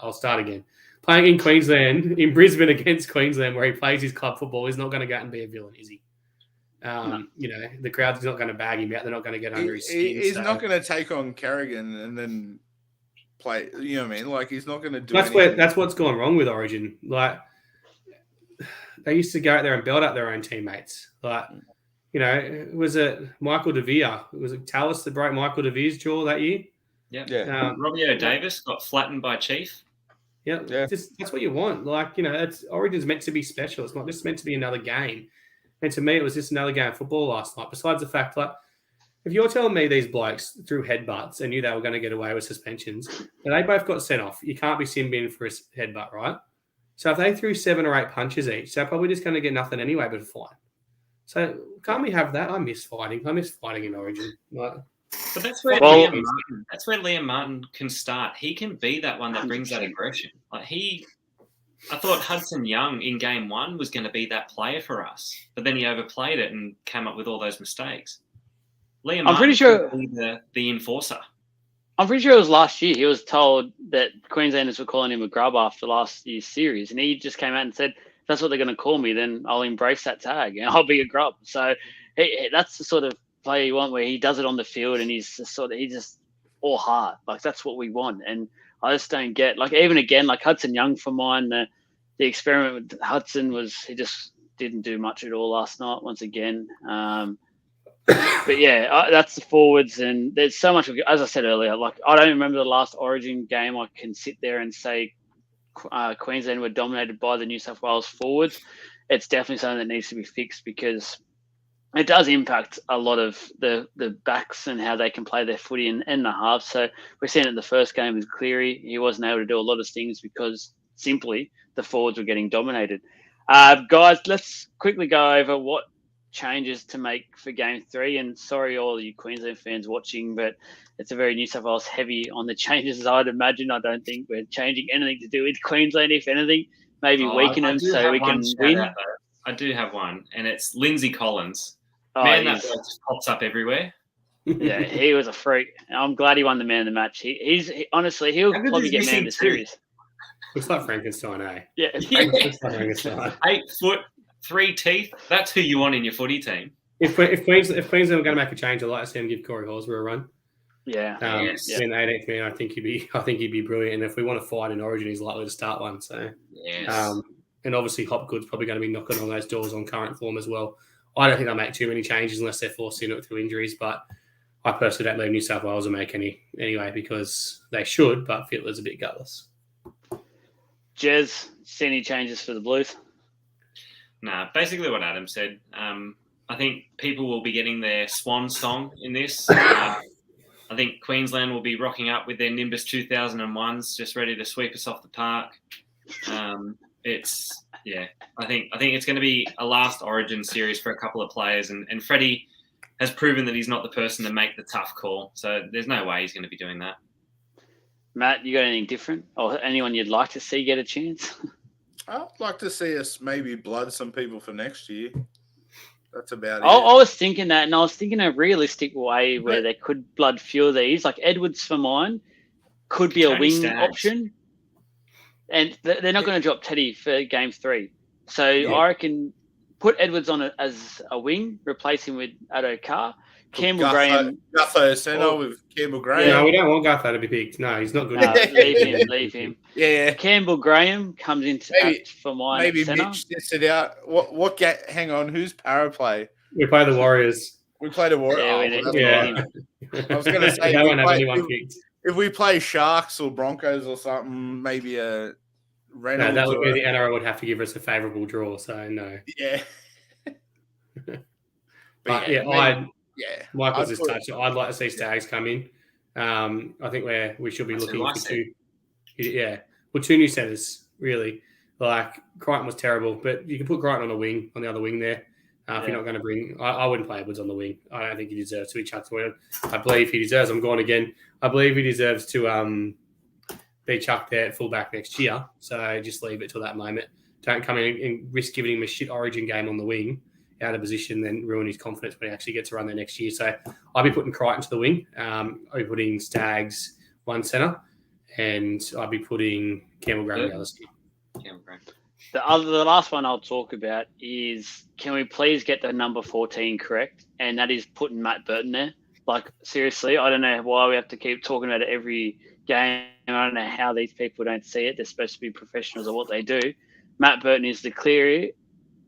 I'll start again. Playing in Queensland, in Brisbane against Queensland, where he plays his club football, he's not going to go out and be a villain, is he? No. The crowd's not going to bag him out. They're not going to get under his skin. He's not going to take on Carrigan and then play. You know what I mean? Like, he's not going to do anything. That's what's gone wrong with Origin. Like, they used to go out there and build up their own teammates. Like, was it Michael DeVere? Was it Tallis that broke Michael DeVere's jaw that year? Yeah. Robbie Davis got flattened by Chief. Yeah. That's what you want. Like, Origin's meant to be special. It's not just meant to be another game. And to me, it was just another game of football last night. Besides the fact, like, if you're telling me these blokes threw headbutts and knew they were going to get away with suspensions, and they both got sent off, you can't be sin bin for a headbutt, right? So if they threw 7 or 8 punches each, they're probably just going to get nothing anyway but a fine. So can't we have that? I miss fighting. I miss fighting in Origin. Like, but that's where Liam Martin can start. He can be that one that brings that aggression. I thought Hudson Young in game 1 was going to be that player for us, but then he overplayed it and came up with all those mistakes. Liam Martin pretty sure be the enforcer. I'm pretty sure it was last year. He was told that Queenslanders were calling him a grub after last year's series, and he just came out and said, that's what they're going to call me, then I'll embrace that tag and I'll be a grub. So that's the sort of player you want, where he does it on the field and he's just all heart. Like, that's what we want. And I just don't get, like, even again, like Hudson Young for mine, the experiment with Hudson was, he just didn't do much at all last night once again. But yeah, that's the forwards, and there's so much. As I said earlier, like, I don't remember the last Origin game I can sit there and say Queensland were dominated by the New South Wales forwards. It's definitely something that needs to be fixed, because it does impact a lot of the backs and how they can play their footy in the half. So we're seeing it the first game with Cleary. He wasn't able to do a lot of things because simply the forwards were getting dominated. Guys, let's quickly go over what changes to make for game 3. And sorry, all you Queensland fans watching, but it's a very New South Wales heavy on the changes, I'd imagine. I don't think we're changing anything to do with Queensland. If anything, maybe weaken them so we can win. I do have one, and it's Lindsay Collins. Oh, Man, that guy just pops up everywhere. Yeah, he was a freak. I'm glad he won the man of the match. He honestly, he'll probably get man of the series. Looks like Frankenstein, eh? Yeah. Looks like Frankenstein. 8 foot, 3 teeth. That's who you want in your footy team. If Queensland are going to make a change, I'd like to see him give Corey Horsburgh a run. Yeah. In the 18th minute, I think he'd be brilliant. And if we want to fight in Origin, he's likely to start one. So, yes. And obviously Hopgood's probably going to be knocking on those doors on current form as well. I don't think they'll make too many changes unless they're forced into it through injuries. But I personally don't believe New South Wales will make any anyway, because they should. But Fittler's a bit gutless. Jez, see any changes for the Blues? Nah, basically what Adam said. I think people will be getting their swan song in this. I think Queensland will be rocking up with their Nimbus 2001s, just ready to sweep us off the park. I think it's going to be a last Origin series for a couple of players, and Freddie has proven that he's not the person to make the tough call. So there's no way he's going to be doing that. Matt, you got anything different, or anyone you'd like to see get a chance? I'd like to see us maybe blood some people for next year. That's about it. I was thinking that, and I was thinking a realistic way where they could blood few of these. Like Edwards for mine could be a wing option. And they're not going to drop Teddy for game 3. So I reckon put Edwards on it as a wing, replace him with Addo Carr. Campbell Graham. Gutho centre with Campbell Graham. No, we don't want Gutho to be picked. No, he's not good. Leave him. Yeah. Campbell Graham comes into for mine. Maybe center. Mitch sits it out. What hang on, who's para play? We play the Warriors. We play the Warriors. Yeah, I was going to say, they won't have anyone picked. If we play Sharks or Broncos or something, maybe a Reynolds. No, that would be the NRL would have to give us a favourable draw. So no. Yeah. Michael's just touched it. I'd like to see Stags come in. I think we should be looking for 2. Yeah, well, 2 new centres really. Like Crichton was terrible, but you can put Crichton on the other wing there. If you're not going to bring, I wouldn't play Edwards on the wing. I don't think he deserves to be chucked away. I believe he deserves. I'm going again. I believe he deserves to be chucked there at fullback next year. So just leave it till that moment. Don't come in and risk giving him a shit Origin game on the wing, out of position, then ruin his confidence when he actually gets to run there next year. So I'll be putting Crichton to the wing. I'll be putting Stags one centre, and I'll be putting Campbell Graham the other side. Campbell Graham. The last one I'll talk about is, can we please get the number 14 correct? And that is putting Matt Burton there. Like, seriously, I don't know why we have to keep talking about it every game. I don't know how these people don't see it. They're supposed to be professionals at what they do. Matt Burton is the clear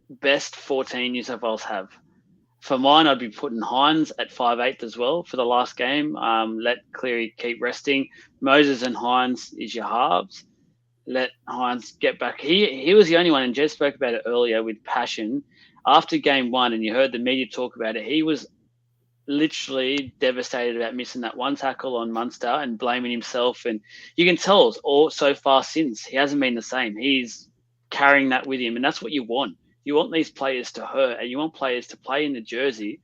best 14 New South Wales have. For mine, I'd be putting Hines at 5'8" as well for the last game. Let Cleary keep resting. Moses and Hines is your halves. Let Hines get back. He was the only one, and Jez spoke about it earlier with passion. After game 1, and you heard the media talk about it, he was literally devastated about missing that one tackle on Munster and blaming himself. And you can tell all so far since he hasn't been the same. He's carrying that with him, and that's what you want. You want these players to hurt, and you want players to play in the jersey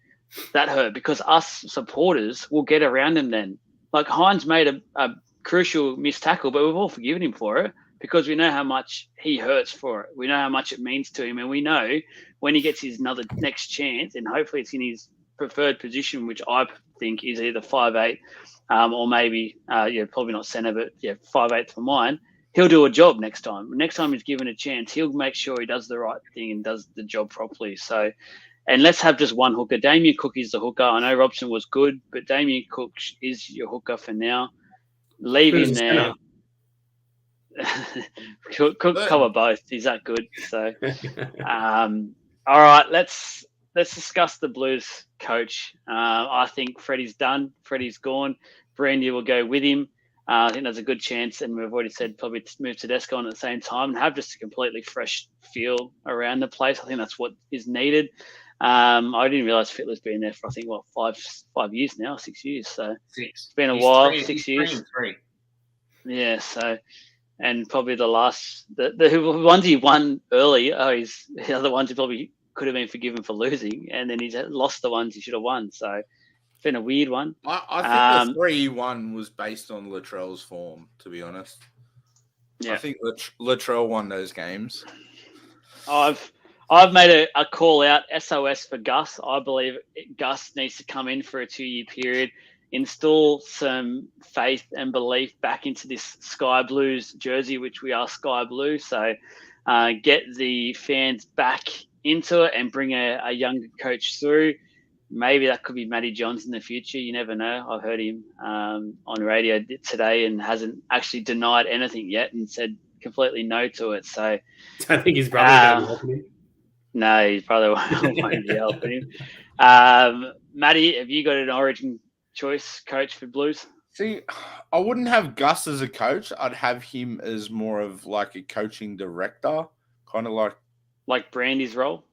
that hurt, because us supporters will get around him then. Like Hines made a crucial missed tackle, but we've all forgiven him for it because we know how much he hurts for it. We know how much it means to him, and we know when he gets his next chance, and hopefully it's in his preferred position, which I think is either 5'8", or maybe probably not centre, but 5'8" for mine. he'll do a job next time. Next time he's given a chance, he'll make sure he does the right thing and does the job properly. So, and let's have just one hooker. Damien Cook is the hooker. I know Robson was good, but Damien Cook is your hooker for now. Leave him there. Cook cover both. He's that good. So, all right, let's discuss the Blues coach. I think Freddie's done. Freddie's gone. Brandy will go with him. I think there's a good chance, and we've already said probably move Tedesco on at the same time and have just a completely fresh feel around the place. I think that's what is needed. I didn't realize Fittler's been there for, I think, 5 years now, 6 years. So it's been a while, 6 years. Yeah, so, and probably the ones he won early, he's the other ones he probably could have been forgiven for losing, and then he's lost the ones he should have won. So it's been a weird one. I think the 3-1 was based on Latrell's form, to be honest. Yeah. I think Latrell won those games. I've made a call out, SOS for Gus. I believe Gus needs to come in for a 2-year period, install some faith and belief back into this Sky Blues jersey, which we are Sky Blue. So get the fans back into it and bring a younger coach through. Maybe that could be Matty Johns in the future. You never know. I've heard him on radio today and hasn't actually denied anything yet and said completely no to it. So I think his brother's helping him. No, his brother won't be helping him. Matty, have you got an Origin choice coach for Blues? See, I wouldn't have Gus as a coach. I'd have him as more of like a coaching director, kind of like Brandy's role.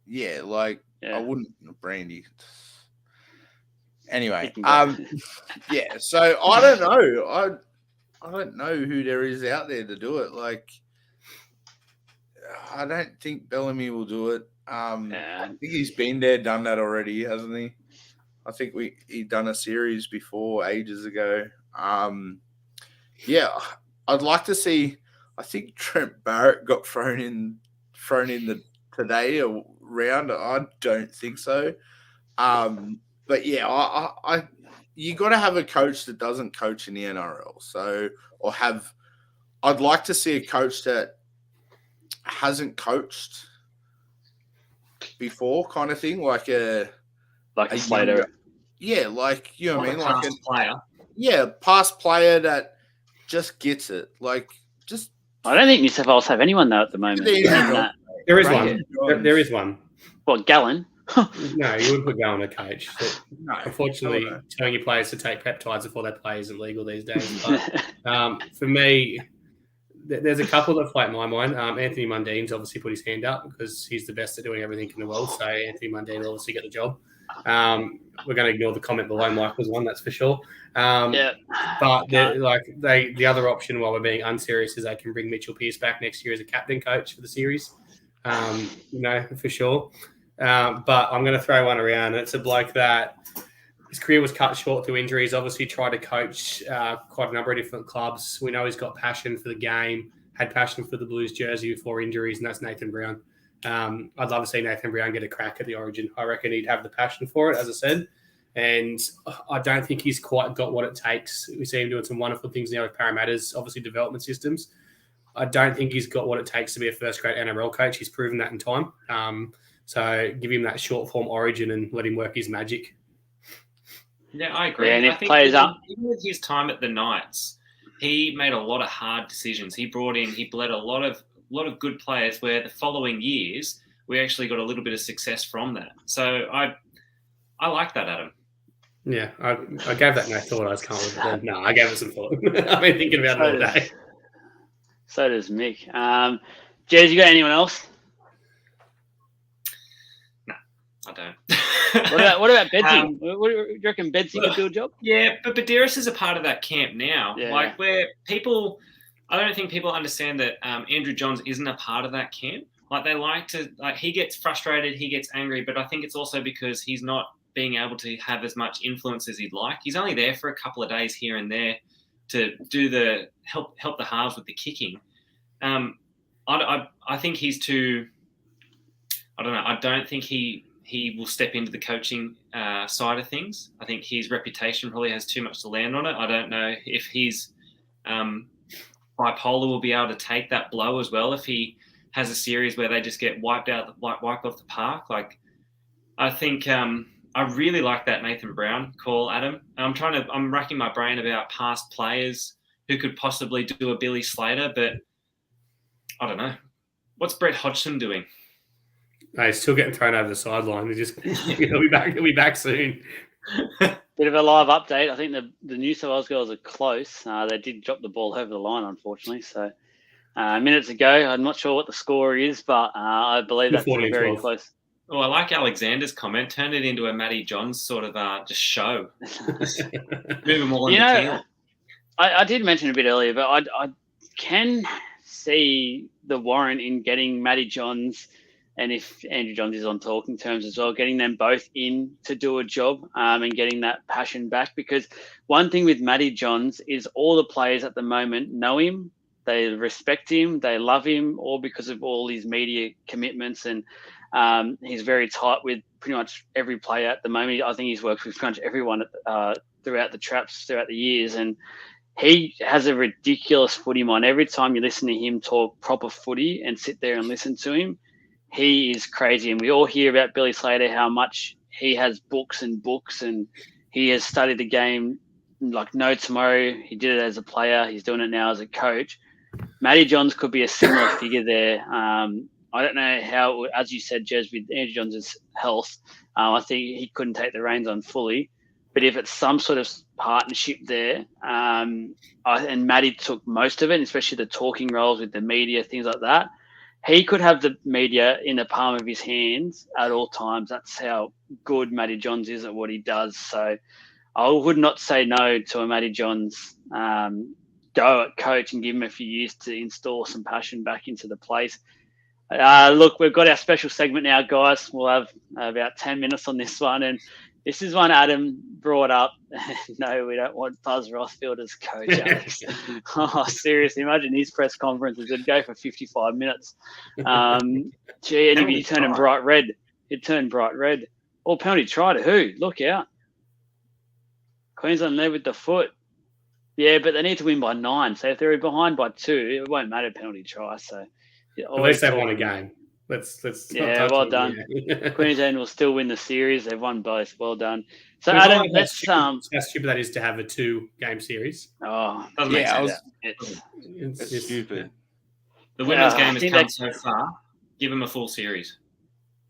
Yeah, I wouldn't Brandy. Anyway, yeah. So I don't know. I don't know who there is out there to do it. Like, I don't think Bellamy will do it. I think he's been there, done that already, hasn't he? I think he done a series before ages ago. Yeah, I'd like to see. I think Trent Barrett got thrown in the today round. I don't think so. But yeah, I you got to have a coach that doesn't coach in the NRL. So I'd like to see a coach that hasn't coached before, kind of thing, like a Slater. Yeah, like, you know what I mean, like a player. Yeah, past player that just gets it. Like, just. I don't think New South Wales have anyone though at the moment. There is one. There is one. What, Gallen? No, you wouldn't put Gallen a coach. No, unfortunately, telling your players to take peptides before they play isn't legal these days. But for me, there's a couple that float my mind. Anthony Mundine's obviously put his hand up because he's the best at doing everything in the world. So Anthony Mundine will obviously get the job. We're going to ignore the comment below Michael's one, that's for sure. But the other option, while we're being unserious, is they can bring Mitchell Pearce back next year as a captain coach for the series. For sure. But I'm going to throw one around. It's a bloke that his career was cut short through injuries. Obviously, tried to coach quite a number of different clubs. We know he's got passion for the game, had passion for the Blues jersey before injuries, and that's Nathan Brown. I'd love to see Nathan Brown get a crack at the Origin. I reckon he'd have the passion for it, as I said. And I don't think he's quite got what it takes. We see him doing some wonderful things now with Parramatta's, obviously, development systems. I don't think he's got what it takes to be a first-grade NRL coach. He's proven that in time. So give him that short-form Origin and let him work his magic. Yeah, I agree. Yeah, and I think even with his time at the Knights, he made a lot of hard decisions. He bled a lot of good players where the following years we actually got a little bit of success from that. So I like that, Adam. Yeah, I gave that no thought. I was kind of no, I gave it some thought. I've been thinking about it all day. So does Mick. Jez, you got anyone else? No, I don't. What about Bedsy? What do you reckon Bedsy could do a job? Yeah, but Badiris is a part of that camp now. Yeah. Like where people, I don't think people understand that Andrew Johns isn't a part of that camp. Like they like to, he gets frustrated, he gets angry, but I think it's also because he's not being able to have as much influence as he'd like. He's only there for a couple of days here and there to do the help the halves with the kicking. I think he's too. I don't know. I don't think he will step into the coaching side of things. I think his reputation probably has too much to land on it. I don't know if he's bipolar will be able to take that blow as well if he has a series where they just get wiped off the park. Like, I think I really like that Nathan Brown call, Adam. I'm racking my brain about past players who could possibly do a Billy Slater, but I don't know. What's Brett Hodgson doing? He's still getting thrown over the sideline. He'll be back. He'll be back soon. Bit of a live update. I think the New South Wales girls are close. They did drop the ball over the line, unfortunately. So minutes ago, I'm not sure what the sure is, but I believe that's very close. Oh, I like Alexander's comment. Turn it into a Matty Johns sort of just show. Move them all in the field. I did mention a bit earlier, but I can see the warrant in getting Matty Johns, and if Andrew Johns is on talking terms as well, getting them both in to do a job and getting that passion back. Because one thing with Matty Johns is all the players at the moment know him, they respect him, they love him, all because of all his media commitments, and he's very tight with pretty much every player at the moment. I think he's worked with pretty much everyone throughout the traps, throughout the years, and he has a ridiculous footy mind. Every time you listen to him talk proper footy and sit there and listen to him, he is crazy. And we all hear about Billy Slater, how much he has books and books, and he has studied the game like no tomorrow. He did it as a player. He's doing it now as a coach. Matty Johns could be a similar figure there. I don't know how, as you said, Jez, with Andrew Johns' health, I think he couldn't take the reins on fully. But if it's some sort of partnership there, and Matty took most of it, especially the talking roles with the media, things like that, he could have the media in the palm of his hands at all times. That's how good Matty Johns is at what he does. So I would not say no to a Matty Johns go at coach and give him a few years to install some passion back into the place. Look, we've got our special segment now, guys. We'll have about 10 minutes on this one. And this is one Adam brought up. No, we don't want Buzz Rothfield as coach, Alex. Oh, seriously, imagine his press conferences would go for 55 minutes. And he'd be turning bright red. He'd turn bright red. Oh, penalty try to who? Look out. Queensland led with the foot. Yeah, but they need to win by 9. So if they're behind by 2, it won't matter penalty try. So at least they won a game. Let's yeah, well done. Queensland will still win the series. They've won both. Well done. So Adam, how stupid that is to have a 2-game series. Oh, yeah, it's stupid. The women's game has come so far. Give them a full series.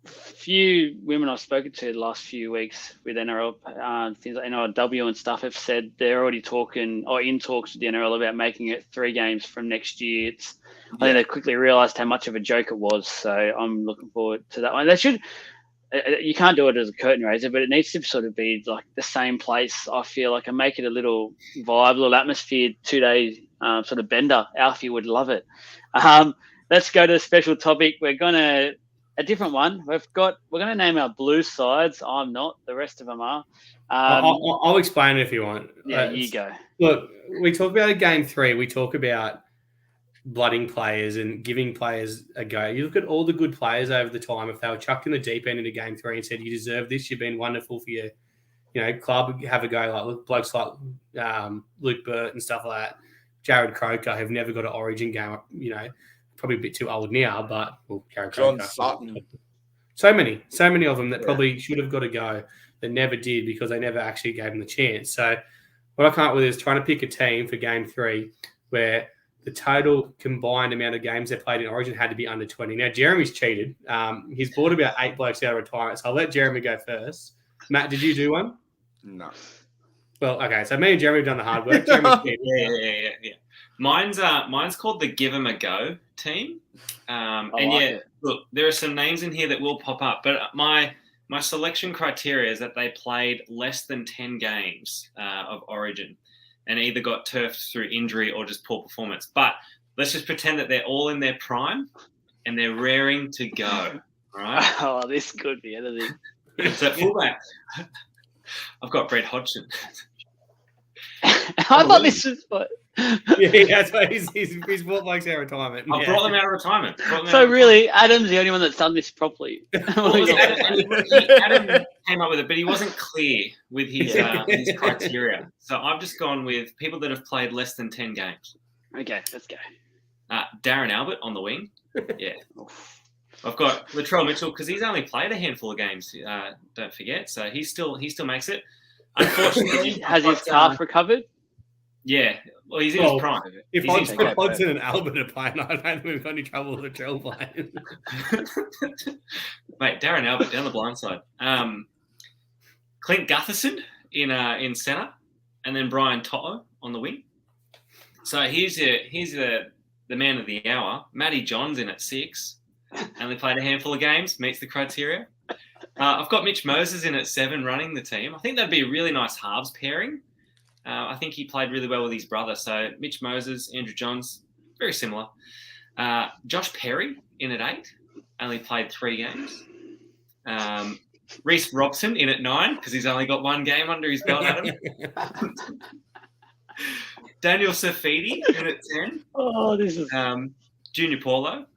Few women I've spoken to the last few weeks with NRL, things like NRLW and stuff, have said they're already talking or in talks with the NRL about making it 3 games from next year. I think they quickly realised how much of a joke it was, so I'm looking forward to that one. They should. You can't do it as a curtain raiser, but it needs to sort of be like the same place, I feel like, and make it a little vibe, a little atmosphere, 2-day sort of bender. Alfie would love it. Let's go to a special topic. We're going to a different one. We're going to name our blue sides. I'm not. The rest of them are. I'll explain it if you want. Yeah, you go. Look, we talk about game 3. We talk about blooding players and giving players a go. You look at all the good players over the time. If they were chucked in the deep end into game 3 and said, you deserve this, you've been wonderful for your club, have a go. Like blokes like Luke Burt and stuff like that. Jared Croker have never got an Origin game, probably a bit too old now, but Jared John Croker. Sutton. So many of them that probably should have got a go that never did because they never actually gave them the chance. So what I come up with is trying to pick a team for game 3 where the total combined amount of games they played in Origin had to be under 20. Now, Jeremy's cheated. He's bought about 8 blokes out of retirement, so I'll let Jeremy go first. Matt, did you do one? No. Well, okay, so me and Jeremy have done the hard work. Jeremy's Yeah. Mine's called the Give 'em a Go team. Look, there are some names in here that will pop up, but my selection criteria is that they played less than 10 games of Origin and either got turfed through injury or just poor performance. But let's just pretend that they're all in their prime and they're raring to go. All right? Oh, this could be anything. So fullback, I've got Brett Hodgson. I thought this was what. Yeah, that's why he's brought blokes out of retirement. I brought them out of retirement. So really, Adam's the only one that's done this properly. Adam came up with it, but he wasn't clear with his criteria. So I've just gone with people that have played less than 10 games. Okay, let's go. Darren Albert on the wing. Yeah. I've got Latrell Mitchell because he's only played a handful of games. Don't forget, so he still makes it. Unfortunately, has his calf recovered? Yeah, well, he's in his prime. If Hodgson and Albert are playing, I don't think we've got any trouble with Latrell playing. Mate, Darren Albert down the blind side. Clint Gutherson in centre, and then Brian Toto on the wing. So here's the man of the hour. Matty Johns in at 6. Only played a handful of games, meets the criteria. I've got Mitch Moses in at 7 running the team. I think that'd be a really nice halves pairing. I think he played really well with his brother. So Mitch Moses, Andrew Johns, very similar. Josh Perry in at 8. Only played 3 games. Reece Robson in at 9 because he's only got 1 game under his belt, Adam. Daniel Safidi in at 10. Oh, this is... Junior Paulo.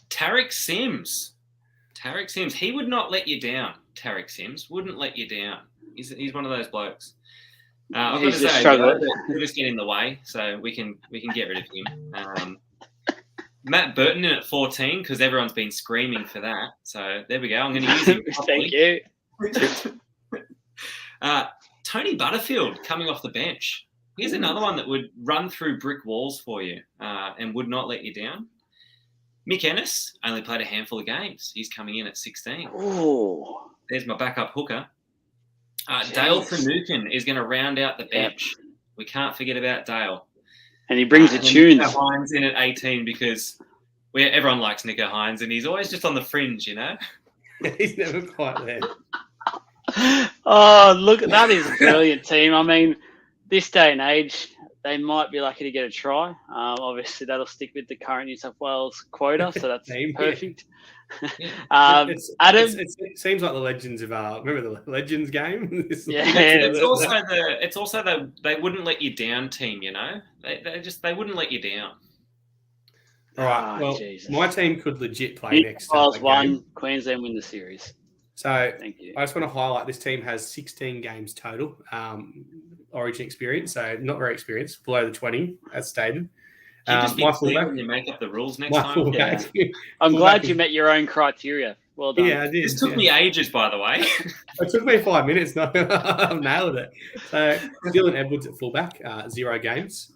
Tarek Sims. He would not let you down. Tarek Sims wouldn't let you down. He's one of those blokes. I've got to say, he'll just get in the way, so we can get rid of him. Matt Burton in at 14 because everyone's been screaming for that. So there we go. I'm going to use him. Thank you. Tony Butterfield coming off the bench. Here's another one that would run through brick walls for you and would not let you down. Mick Ennis only played a handful of games. He's coming in at 16. Oh, there's my backup hooker. Dale Finucane is going to round out the bench. We can't forget about Dale. And he brings the tunes. Nico Hines in at 18 because everyone likes Nico Hines and he's always just on the fringe, you know? He's never quite there. Oh, look, that is a brilliant team. I mean, this day and age, they might be lucky to get a try. Obviously, that'll stick with the current New South Wales quota, so that's perfect. Yeah. Adam, it seems like the Legends of remember the Legends game? It's also the they wouldn't let you down team. You know, they wouldn't let you down. All right. Well, Jesus. My team could legit play next. Wales won, Queensland win the series. So thank you. I just want to highlight this team has 16 games total. Origin experience, so not very experienced, below the 20 as stated. Just be clear when you make up the rules next time. Yeah. I'm glad you met your own criteria. Well done. Yeah, I did. This took me ages, by the way. It took me 5 minutes. No, I've nailed it. So Dylan Edwards at fullback, 0 games.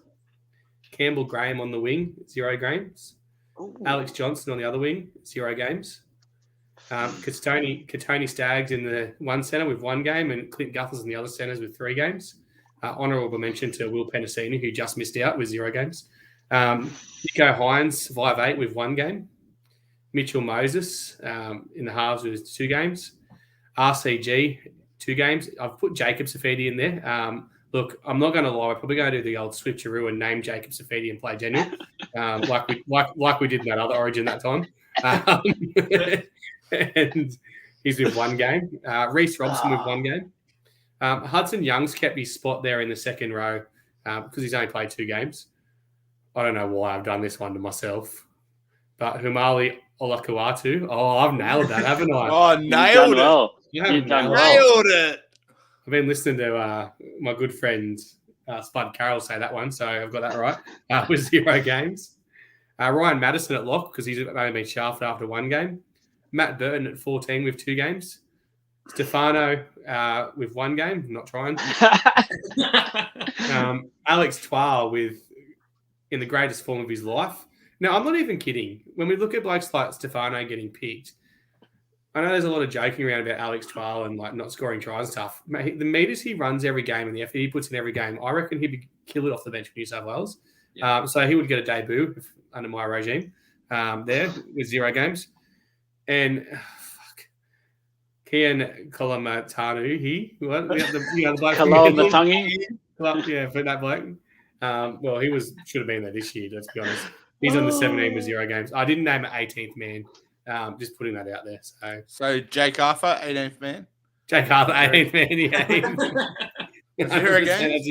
Campbell Graham on the wing, 0 games. Ooh. Alex Johnson on the other wing, 0 games. Katoni Staggs in the one centre with 1 game, and Clint Guthers in the other centres with 3 games. Honourable mention to Will Penasini, who just missed out with 0 games. Nico Hines, 5'8", with 1 game. Mitchell Moses in the halves with 2 games. RCG, 2 games. I've put Jacob Safidi in there. Look, I'm not going to lie. We're probably going to do the old switcheroo and name Jacob Safidi and play Daniel, like we did in that other Origin that time. And he's with 1 game. Reece Robson with 1 game. Hudson Young's kept his spot there in the second row because he's only played 2 games. I don't know why I've done this one to myself. But Humali Olakuatu. Oh, I've nailed that, haven't I? Oh, nailed it. Well. You've done nailed it. I've been listening to my good friend Spud Carroll say that one, so I've got that right. With 0 games. Ryan Madison at lock because he's only been shafted after 1 game. Matt Burton at 14 with 2 games. Stefano with 1 game, not trying. Alex Twal in the greatest form of his life. Now, I'm not even kidding. When we look at blokes like Stefano getting picked, I know there's a lot of joking around about Alex Twal and like not scoring tries and stuff. The meters he runs every game and the effort he puts in every game, I reckon he'd be killed off the bench for New South Wales. Yeah. So he would get a debut under my regime there with 0 games. And Kian Kalamatanu, the bloke. Kalamatangi. Yeah, for that bloke. Well, he should have been there this year, let's be honest. He's on the 17 with 0 games. I didn't name it 18th man. Just putting that out there. So Jake Arthur, 18th man. Jake Arthur, 18th man. Yeah. 0 games.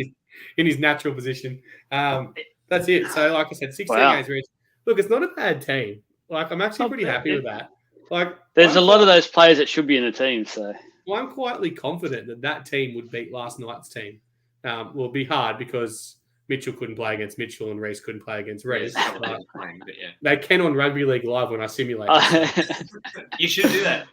In his natural position. That's it. So, like I said, 16 games. Look, it's not a bad team. Like, I'm actually pretty happy with that. Like, there's a lot of those players that should be in the team. So I'm quietly confident that team would beat last night's team. Will be hard because Mitchell couldn't play against Mitchell and Reese couldn't play against Reese. Yeah, but yeah. They can on Rugby League Live when I simulate it. You should do that.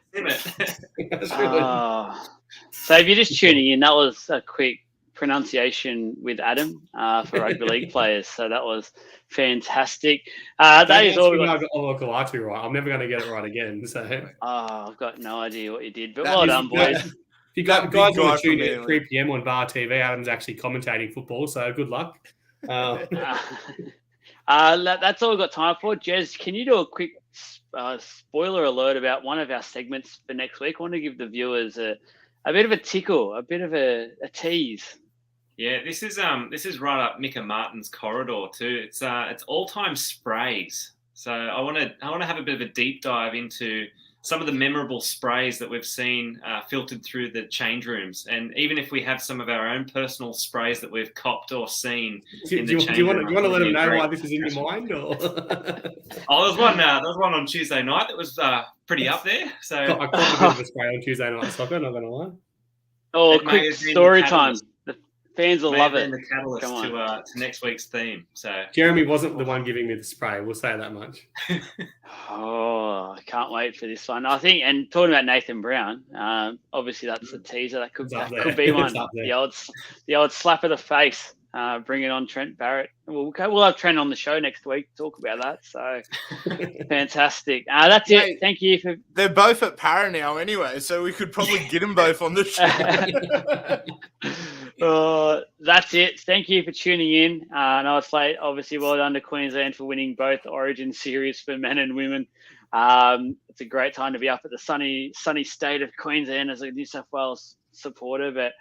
So if you're just tuning in, that was a quick pronunciation with Adam for rugby league players. So that was fantastic. That is all. I got Galati right. I'm never going to get it right again. So. I've got no idea what you did, but well done, boys. If you guys want to tune in at 3 p.m. on Bar TV, Adam's actually commentating football, so good luck. That's all we've got time for. Jez, can you do a quick spoiler alert about one of our segments for next week? I want to give the viewers a bit of a tickle, a bit of a tease. Yeah, this is right up Micah Martin's corridor too. It's all-time sprays. So I want to have a bit of a deep dive into some of the memorable sprays that we've seen filtered through the change rooms, and even if we have some of our own personal sprays that we've copped or seen in the change room. Do you want to let them know why this is in your mind? Or there was one on Tuesday night that was pretty up there. So I caught a bit of a spray on Tuesday night soccer. Not gonna lie. Oh, quick story time. The fans will love it. The catalyst to next week's theme. So Jeremy wasn't the one giving me the spray. We'll say that much. Oh, I can't wait for this one. I think, and talking about Nathan Brown, obviously that's a teaser. That could be one. The old slap of the face, bringing on Trent Barrett. We'll have Trent on the show next week to talk about that. So fantastic. That's it. Thank you for. They're both at Para now anyway, so we could probably get them both on the show. That's it. Thank you for tuning in. And I'd say, obviously, well done to Queensland for winning both Origin series for men and women. It's a great time to be up at the sunny state of Queensland as a New South Wales supporter. But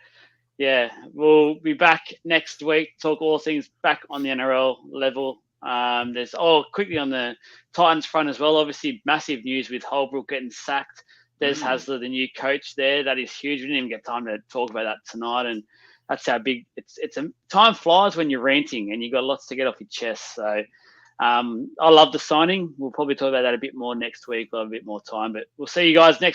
yeah, we'll be back next week. Talk all things back on the NRL level. There's quickly on the Titans front as well. Obviously, massive news with Holbrook getting sacked. Des Hasler, the new coach there. That is huge. We didn't even get time to talk about that tonight. And that's how big time flies when you're ranting and you've got lots to get off your chest. So I love the signing. We'll probably talk about that a bit more next week. We'll have a bit more time, but we'll see you guys next